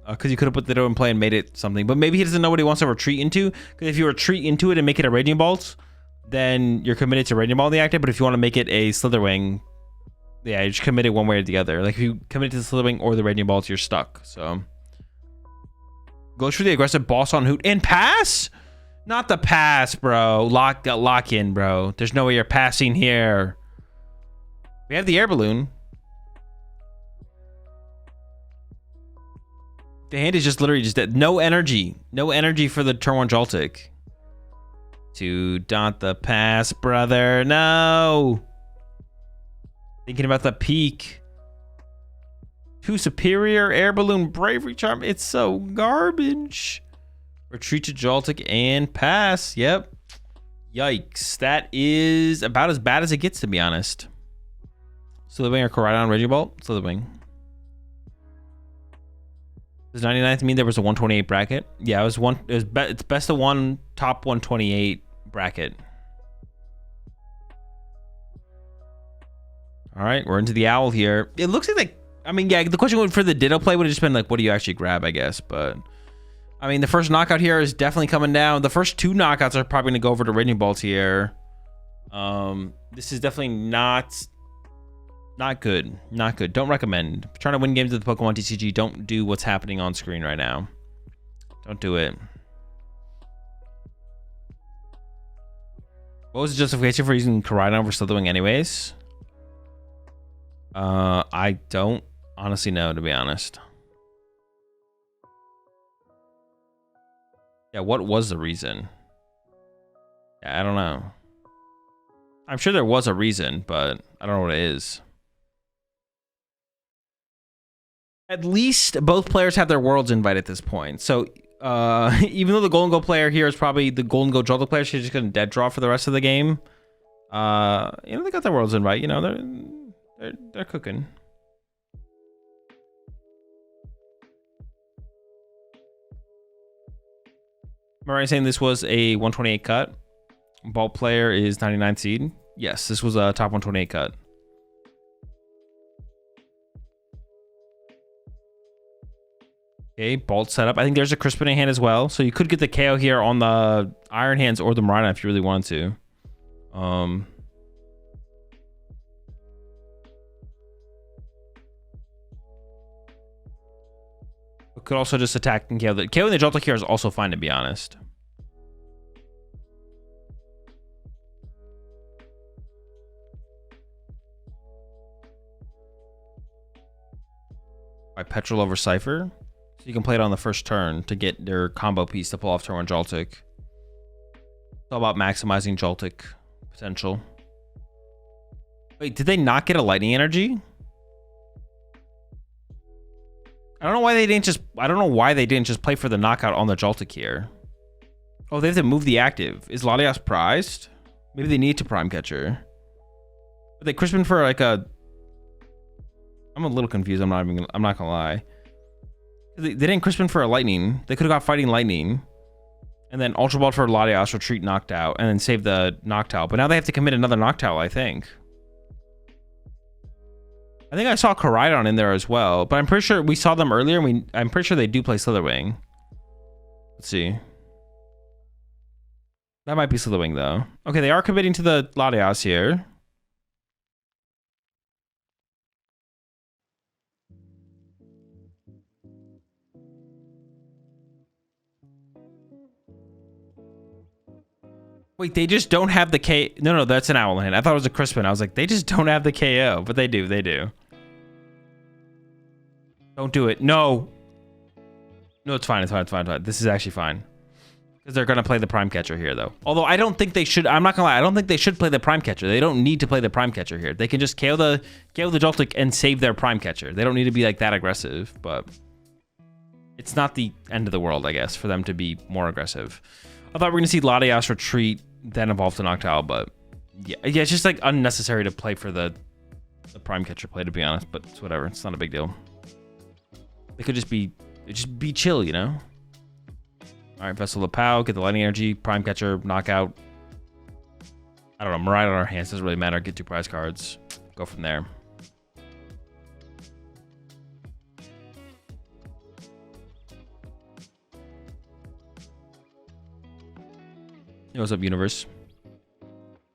Because you could have put Ditto in play and made it something. But maybe he doesn't know what he wants to retreat into. Because if you retreat into it and make it a Raging Bolt, then you're committed to Raging Ball in the active. But if you want to make it a Slitherwing, yeah, you just commit it one way or the other. Like if you commit to the Slitherwing or the Raging Bolt, you're stuck. So goes for the aggressive boss on Hoot and pass? Not the pass, bro. Lock in, bro. There's no way you're passing here. We have the air balloon. The hand is just literally just dead. No energy. No energy for the turn 1 Joltik. To dot the pass, brother. No. Thinking about the peak. 2 superior air balloon bravery charm. It's so garbage. Retreat to Joltik and pass. Yep. Yikes. That is about as bad as it gets, to be honest. Slitherwing or Koraidon Raging Bolt? Slitherwing. Does 99th mean there was a 128 bracket? Yeah, it's best of 1, top 128 bracket. All right, we're into the owl here. It looks like, I mean, yeah, the question for the Ditto play would have just been like, what do you actually grab, I guess. But, I mean, the first knockout here is definitely coming down. The first 2 knockouts are probably going to go over to Raging Bolts here. This is definitely not good. Not good. Don't recommend. If you're trying to win games with the Pokemon TCG, don't do what's happening on screen right now. Don't do it. What was the justification for using Koraidon over Slithering anyways? I don't honestly know, to be honest. Yeah, what was the reason? Yeah, I don't know. I'm sure there was a reason, but I don't know what it is. At least both players have their worlds invite at this point. So even though the Golden Go player here is probably the Golden Go Joltik player, she's just gonna dead draw for the rest of the game. You know, they got their worlds invite. You know, they're cooking. Am I right saying this was a 128 cut? Ball player is 99 seed. Yes, this was a top 128 cut. Okay, Bolt setup. I think there's a Crispin in hand as well. So you could get the KO here on the Iron Hands or the Miraidon if you really want to. Could also just attack and KO. KO in the Joltik here is also fine, to be honest. By Petrol over Cypher. So you can play it on the first turn to get their combo piece to pull off turn 1 Joltik. It's all about maximizing Joltik potential. Wait, did they not get a Lightning Energy? I don't know why they didn't just play for the knockout on the Joltik here. Oh, they have to move the active. Is Latias prized? Maybe they need to Prime Catcher. But they Crispin for like a... I'm a little confused. I'm not gonna lie. They didn't Crispin for a Lightning. They could have got Fighting Lightning. And then Ultra Ball for Latias, retreat knocked out, and then save the Noctowl. But now they have to commit another Noctowl, I think. I think I saw Koraidon in there as well, but I'm pretty sure we saw them earlier. I'm pretty sure they do play Slitherwing. Let's see. That might be Slitherwing though. Okay, they are committing to the Latias here. Wait, they just don't have the K. No, that's an Owl hand. I thought it was a Crispin. I was like, they just don't have the KO, but they do. They do. Don't do it. No. No, it's fine. It's fine. It's fine. It's fine. This is actually fine. Because they're going to play the Prime Catcher here, though. Although I don't think they should. I'm not going to lie. I don't think they should play the Prime Catcher. They don't need to play the Prime Catcher here. They can just KO the Joltik and save their Prime Catcher. They don't need to be like that aggressive, but it's not the end of the world, I guess, for them to be more aggressive. I thought we were going to see Latias retreat, then evolve to Noctowl, but yeah, it's just like unnecessary to play for the Prime Catcher play, to be honest, but it's whatever. It's not a big deal. It could just be chill, you know? All right, Vessel of Pow, get the Lightning Energy, Prime Catcher, Knockout. I don't know, Miraidon on our hands, doesn't really matter. Get 2 prize cards, go from there. Hey, what's up, universe?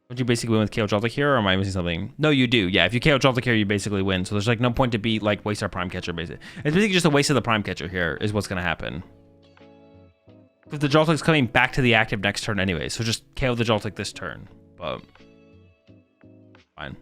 Don't you basically win with KO Joltik here, or am I missing something? No, you do. Yeah, if you KO Joltik here, you basically win. So there's like no point to be like waste our Prime Catcher, basically. It's basically just a waste of the Prime Catcher here is what's gonna happen. Because the Joltik's coming back to the active next turn anyway, so just KO the Joltik this turn. But fine.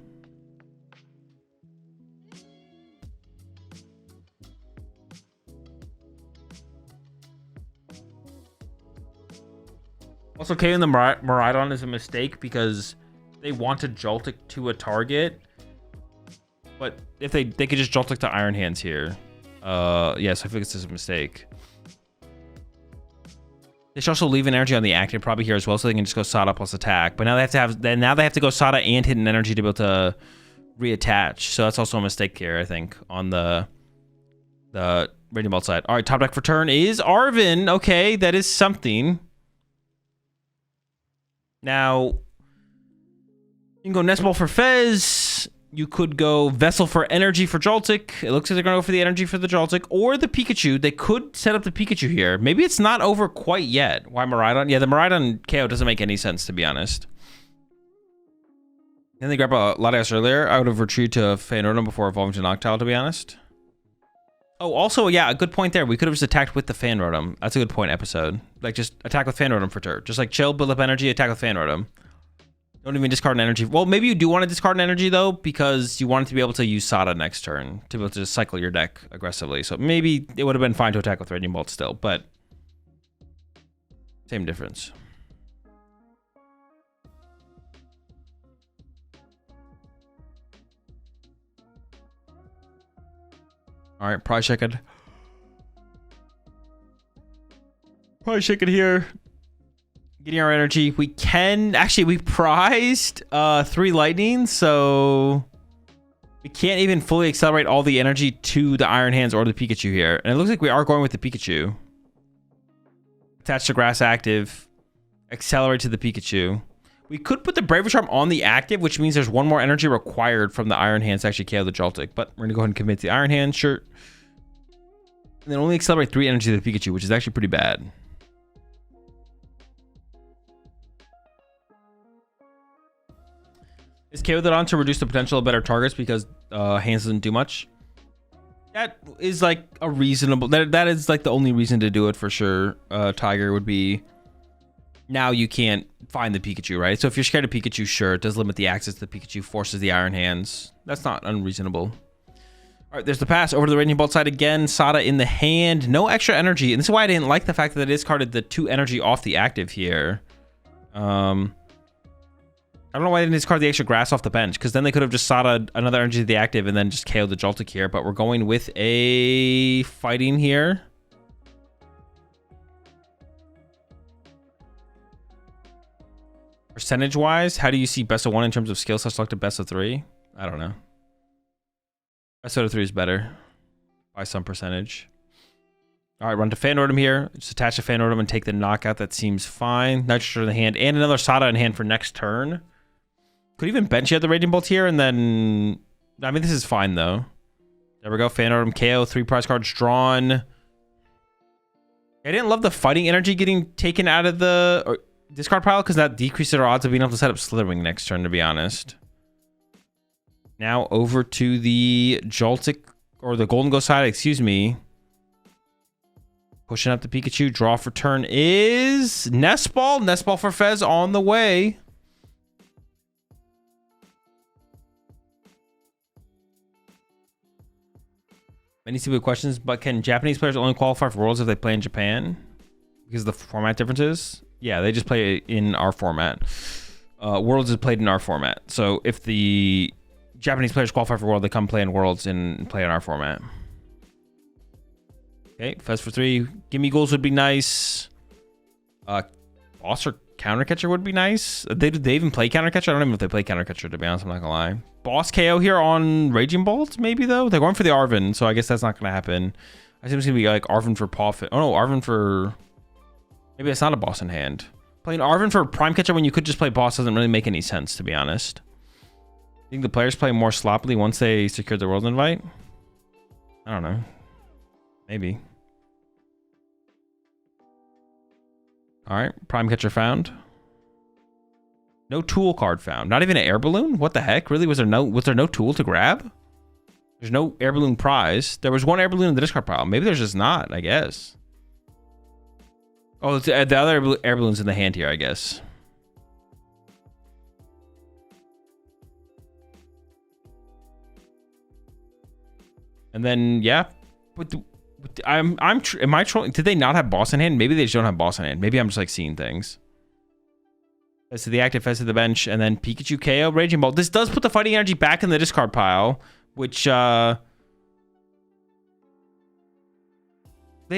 Also, KOing the Miraidon is a mistake because they want to Joltik to a target. But if they could just Joltik to Iron Hands here. Yeah, so I think this is a mistake. They should also leave an energy on the active probably here as well, so they can just go Sada plus attack. But now they have to go Sada and hit an energy to be able to reattach. So that's also a mistake here, I think, on the Radiant Bolt side. All right, top deck for turn is Arven. Okay, that is something. Now, you can go Nest Ball for Fez. You could go Vessel for energy for Joltik. It looks like they're going to go for the energy for the Joltik. Or the Pikachu. They could set up the Pikachu here. Maybe it's not over quite yet. Why Miraidon? Yeah, the Miraidon KO doesn't make any sense, to be honest. Then they grab a Latias earlier. I would have retreated to Feanordum before evolving to Noctowl, to be honest. Oh, also, yeah, a good point there. We could have just attacked with the Feanordum. That's a good point, episode. Like, just attack with Feanordum for turn. Just like chill, build up energy, attack with Feanordum. Don't even discard an energy. Well, maybe you do want to discard an energy, though, because you want to be able to use Sada next turn to be able to just cycle your deck aggressively. So maybe it would have been fine to attack with Raging Bolt still, but same difference. All right, probably check it. Probably check it here. Getting our energy. We can actually, we prized 3 lightning, so we can't even fully accelerate all the energy to the Iron Hands or the Pikachu here. And it looks like we are going with the Pikachu. Attach to grass active. Accelerate to the Pikachu. We could put the Bravery Charm on the active, which means there's 1 more energy required from the Iron Hands to actually KO the Joltik. But we're gonna go ahead and commit to the Iron Hands, sure. And then only accelerate 3 energy to the Pikachu, which is actually pretty bad. Is KO that on to reduce the potential of better targets because hands doesn't do much? That is like a reasonable, that is like the only reason to do it for sure. Tiger would be, now you can't find the Pikachu, right? So if you're scared of Pikachu, sure, it does limit the access to the Pikachu, forces the Iron Hands. That's not unreasonable. All right, there's the pass over to the Raging Bolt side again. Sada in the hand, no extra energy. And this is why I didn't like the fact that it discarded the 2 energy off the active here. I don't know why they didn't discard the extra grass off the bench, because then they could have just Sada another energy to the active and then just KO'd the Joltik here. But we're going with a fighting here. Percentage-wise, how do you see best of 1 in terms of skill set selected best of 3? I don't know. Best out of 3 is better by some percentage. All right, run to Fanordum here. Just attach to Fanordum and take the knockout. That seems fine. Nitrogen in the hand and another Sada in hand for next turn. Could even bench you at the Raging Bolt here and then... I mean, this is fine, though. There we go. Fanordum KO. 3 prize cards drawn. I didn't love the fighting energy getting taken out of the discard pile because that decreases our odds of being able to set up Slitherwing next turn, to be honest. Now over to the Joltik, or the Golden Ghost side, excuse me. Pushing up the Pikachu. Draw for turn is Nest Ball. Nest Ball for Fez on the way. Many stupid questions, but can Japanese players only qualify for Worlds if they play in Japan? Because of the format differences? Yeah, they just play in our format. Worlds is played in our format. So if the Japanese players qualify for World, they come play in Worlds and play in our format. Okay, Fez for 3. Gimme Goals would be nice. Boss or Counter Catcher would be nice. They even play Counter Catcher? I don't even know if they play Counter Catcher, to be honest. I'm not gonna lie. Boss KO here on Raging Bolt, maybe, though? They're going for the Arven, so I guess that's not gonna happen. I think it's gonna be like Arven for Pawfin. Oh no, Arven for... Maybe it's not a boss in hand. Playing Arven for Prime Catcher when you could just play boss doesn't really make any sense, to be honest. I think the players play more sloppily once they secure the World Invite. I don't know. Maybe. All right, Prime Catcher found. No tool card found. Not even an air balloon? What the heck? Really? Was there no tool to grab? There's no air balloon prize. There was 1 air balloon in the discard pile. Maybe there's just not, I guess. Oh, the other air balloon's in the hand here, I guess. And then, yeah. Am I trolling? Did they not have boss in hand? Maybe they just don't have boss in hand. Maybe I'm just like seeing things. Fez to the active, Fez to the bench, and then Pikachu KO, Raging Bolt. This does put the fighting energy back in the discard pile, which they have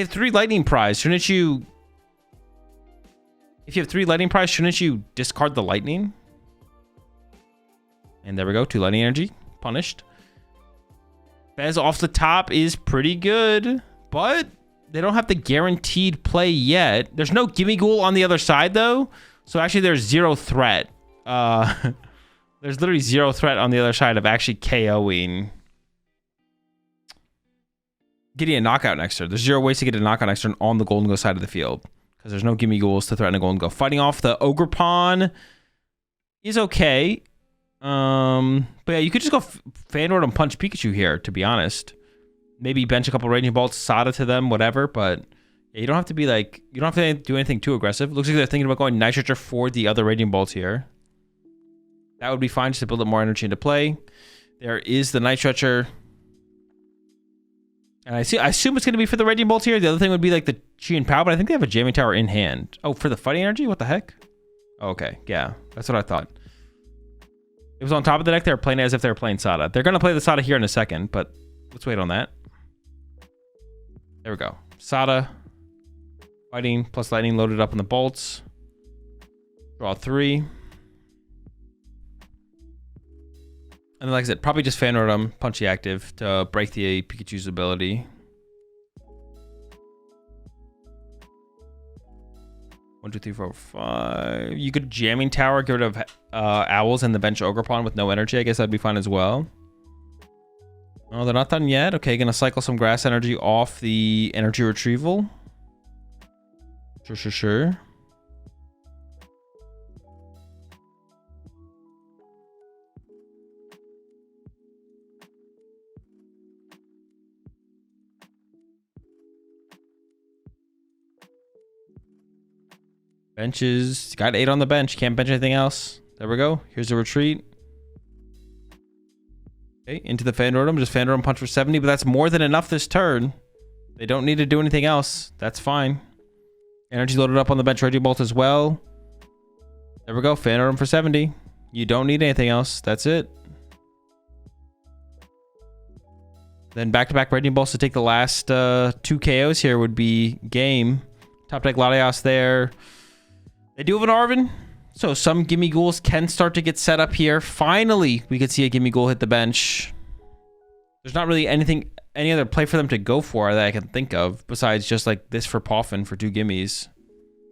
3 lightning prize. Shouldn't you? If you have 3 lightning prize, shouldn't you discard the lightning? And there we go, 2 lightning energy punished. Fez off the top is pretty good, but they don't have the guaranteed play yet. There's no Gimme Ghoul on the other side, though. So actually, there's 0 threat. There's literally 0 threat on the other side of actually KOing. Getting a knockout next turn. There's 0 ways to get a knockout next turn on the Golden Ghost side of the field. Because there's no Gimme Ghouls to threaten a Golden Ghost. Fighting off the Ogre Pawn is okay. But yeah, you could just go Fanord and punch Pikachu here, to be honest. Maybe bench a couple Raging Bolts, Sada to them, whatever, but yeah, you don't have to be like, you don't have to do anything too aggressive. Looks like they're thinking about going Nitrogen for the other Raging Bolts here. That would be fine just to build up more energy into play. There is the Night Stretcher. And I assume it's going to be for the Raging Bolt here. The other thing would be like the Chi and Pow, but I think they have a Jamming Tower in hand. Oh, for the fighting energy? What the heck? Oh, okay, yeah, that's what I thought. It was on top of the deck. They were playing it as if they were playing Sada. They're going to play the Sada here in a second, but let's wait on that. There we go. Sada. Fighting plus lightning loaded up on the bolts. Draw 3. And then, like I said, probably just Fan Rotom, Punchy active to break the Pikachu's ability. 1, 2, 3, 4, 5. You could Jamming Tower, get rid of Owls and the bench Ogerpon with no energy. I guess that'd be fine as well. Oh, they're not done yet. Okay, gonna cycle some grass energy off the energy retrieval. Sure. Benches. Got 8 on the bench. Can't bench anything else. There we go. Here's a retreat. Okay, into the Fan Rotom. Just Fan Rotom punch for 70, but that's more than enough this turn. They don't need to do anything else. That's fine. Energy loaded up on the bench. Raging Bolt as well. There we go. Fan Rotom for 70. You don't need anything else. That's it. Then back-to-back Raging Bolts to take the last 2 KOs here would be game. Top deck Latias there. They do have an Arven, so some Gimme Ghouls can start to get set up here. Finally, we could see a Gimme Ghoul hit the bench. There's not really any other play for them to go for that I can think of, besides just like this for Poffin for 2 Gimmies.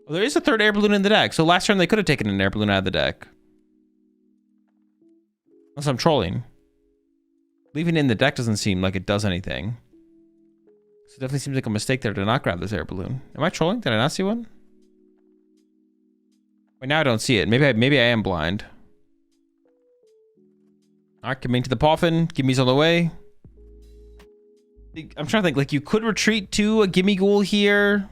Well, there is a 3rd Air Balloon in the deck, so last turn they could have taken an Air Balloon out of the deck. Unless I'm trolling. Leaving it in the deck doesn't seem like it does anything. So it definitely seems like a mistake there to not grab this Air Balloon. Am I trolling? Did I not see one? Wait, now I don't see it. Maybe I am blind. Alright, coming to the Poffin. Gimme's on the way. I'm trying to think. Like, you could retreat to a Gimme Ghoul here.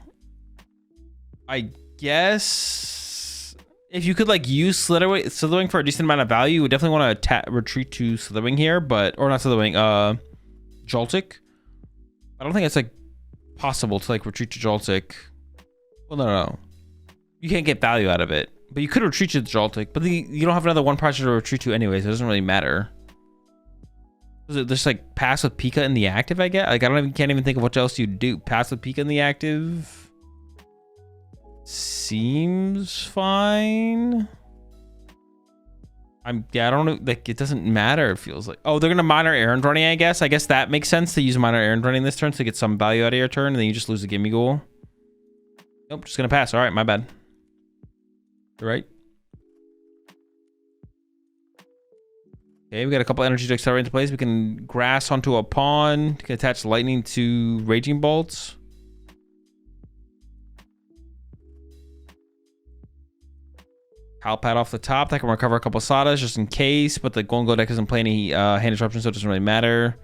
I guess. If you could, like, use Slitherwing for a decent amount of value, you would definitely want to retreat to Slitherwing here, but... Or not Slitherwing, Joltik. I don't think it's, like, possible to, like, retreat to Joltik. Well, no. You can't get value out of it. But you could retreat to Joltik, but you don't have another one project to retreat to anyway, so it doesn't really matter. Is it just like pass with Pika in the active, I guess? Like, can't even think of what else you'd do. Pass with Pika in the active seems fine. I don't know, like, it doesn't matter, it feels like. Oh, they're gonna minor errand running, I guess. I guess that makes sense to use minor errand running this turn to get some value out of your turn, and then you just lose a Gimme Ghoul. Nope, just gonna pass. Alright, my bad. Right. Okay, we got a couple energy to accelerate into plays. We can grass onto a pawn. We can attach lightning to Raging Bolts. Palpad off the top. That can recover a couple Sadas just in case, but the Golden Go deck doesn't play any hand disruption, so it doesn't really matter.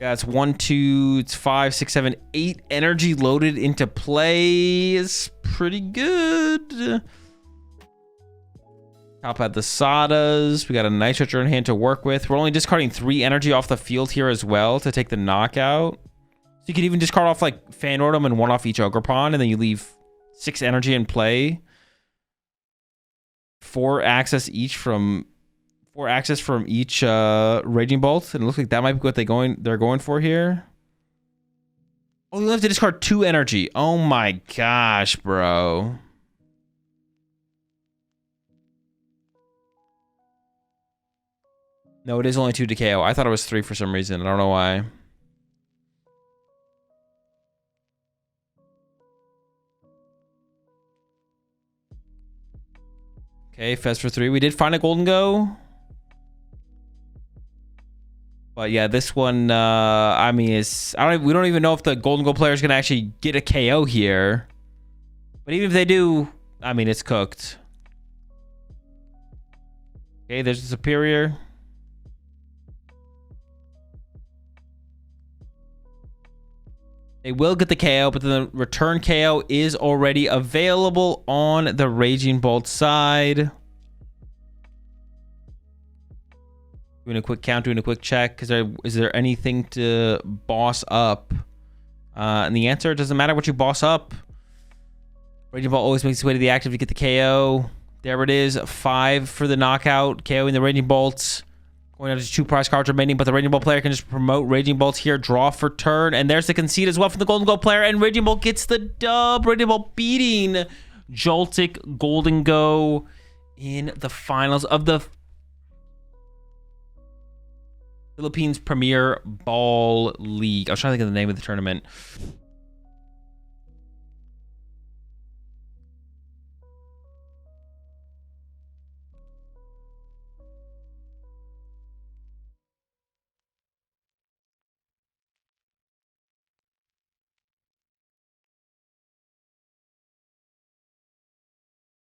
Yeah, it's 1, 2, it's 5, 6, 7, 8 energy loaded into play. Is pretty good. Top at the Sadas. We got a Night Stretcher in hand to work with. We're only discarding 3 energy off the field here as well to take the knockout. So you could even discard off like Fan Rotom and 1 off each Ogerpon, and then you leave 6 energy in play. 4 access from each Raging Bolt, and it looks like that might be what they're going for here. Oh, you have to discard 2 energy. Oh my gosh, bro. No, it is only 2 to KO. I thought it was 3 for some reason. I don't know why. Okay, Fez for 3. We did find a Golden Go. But yeah, this one, I mean, we don't even know if the Golden Go player is going to actually get a KO here. But even if they do, I mean, it's cooked. Okay, there's the Superior. They will get the KO, but the return KO is already available on the Raging Bolt side. Doing a quick count, doing a quick check. Is there anything to boss up? And the answer, it doesn't matter what you boss up. Raging Bolt always makes its way to the active to get the KO. There it is. 5 for the knockout. KO in the Raging Bolts. Going down to 2 prize cards remaining, but the Raging Bolt player can just promote Raging Bolts here. Draw for turn. And there's the concede as well from the Golden Gold player. And Raging Bolt gets the dub. Raging Bolt beating Joltik Golden Go in the finals of the Philippines Premier Ball League. I was trying to think of the name of the tournament.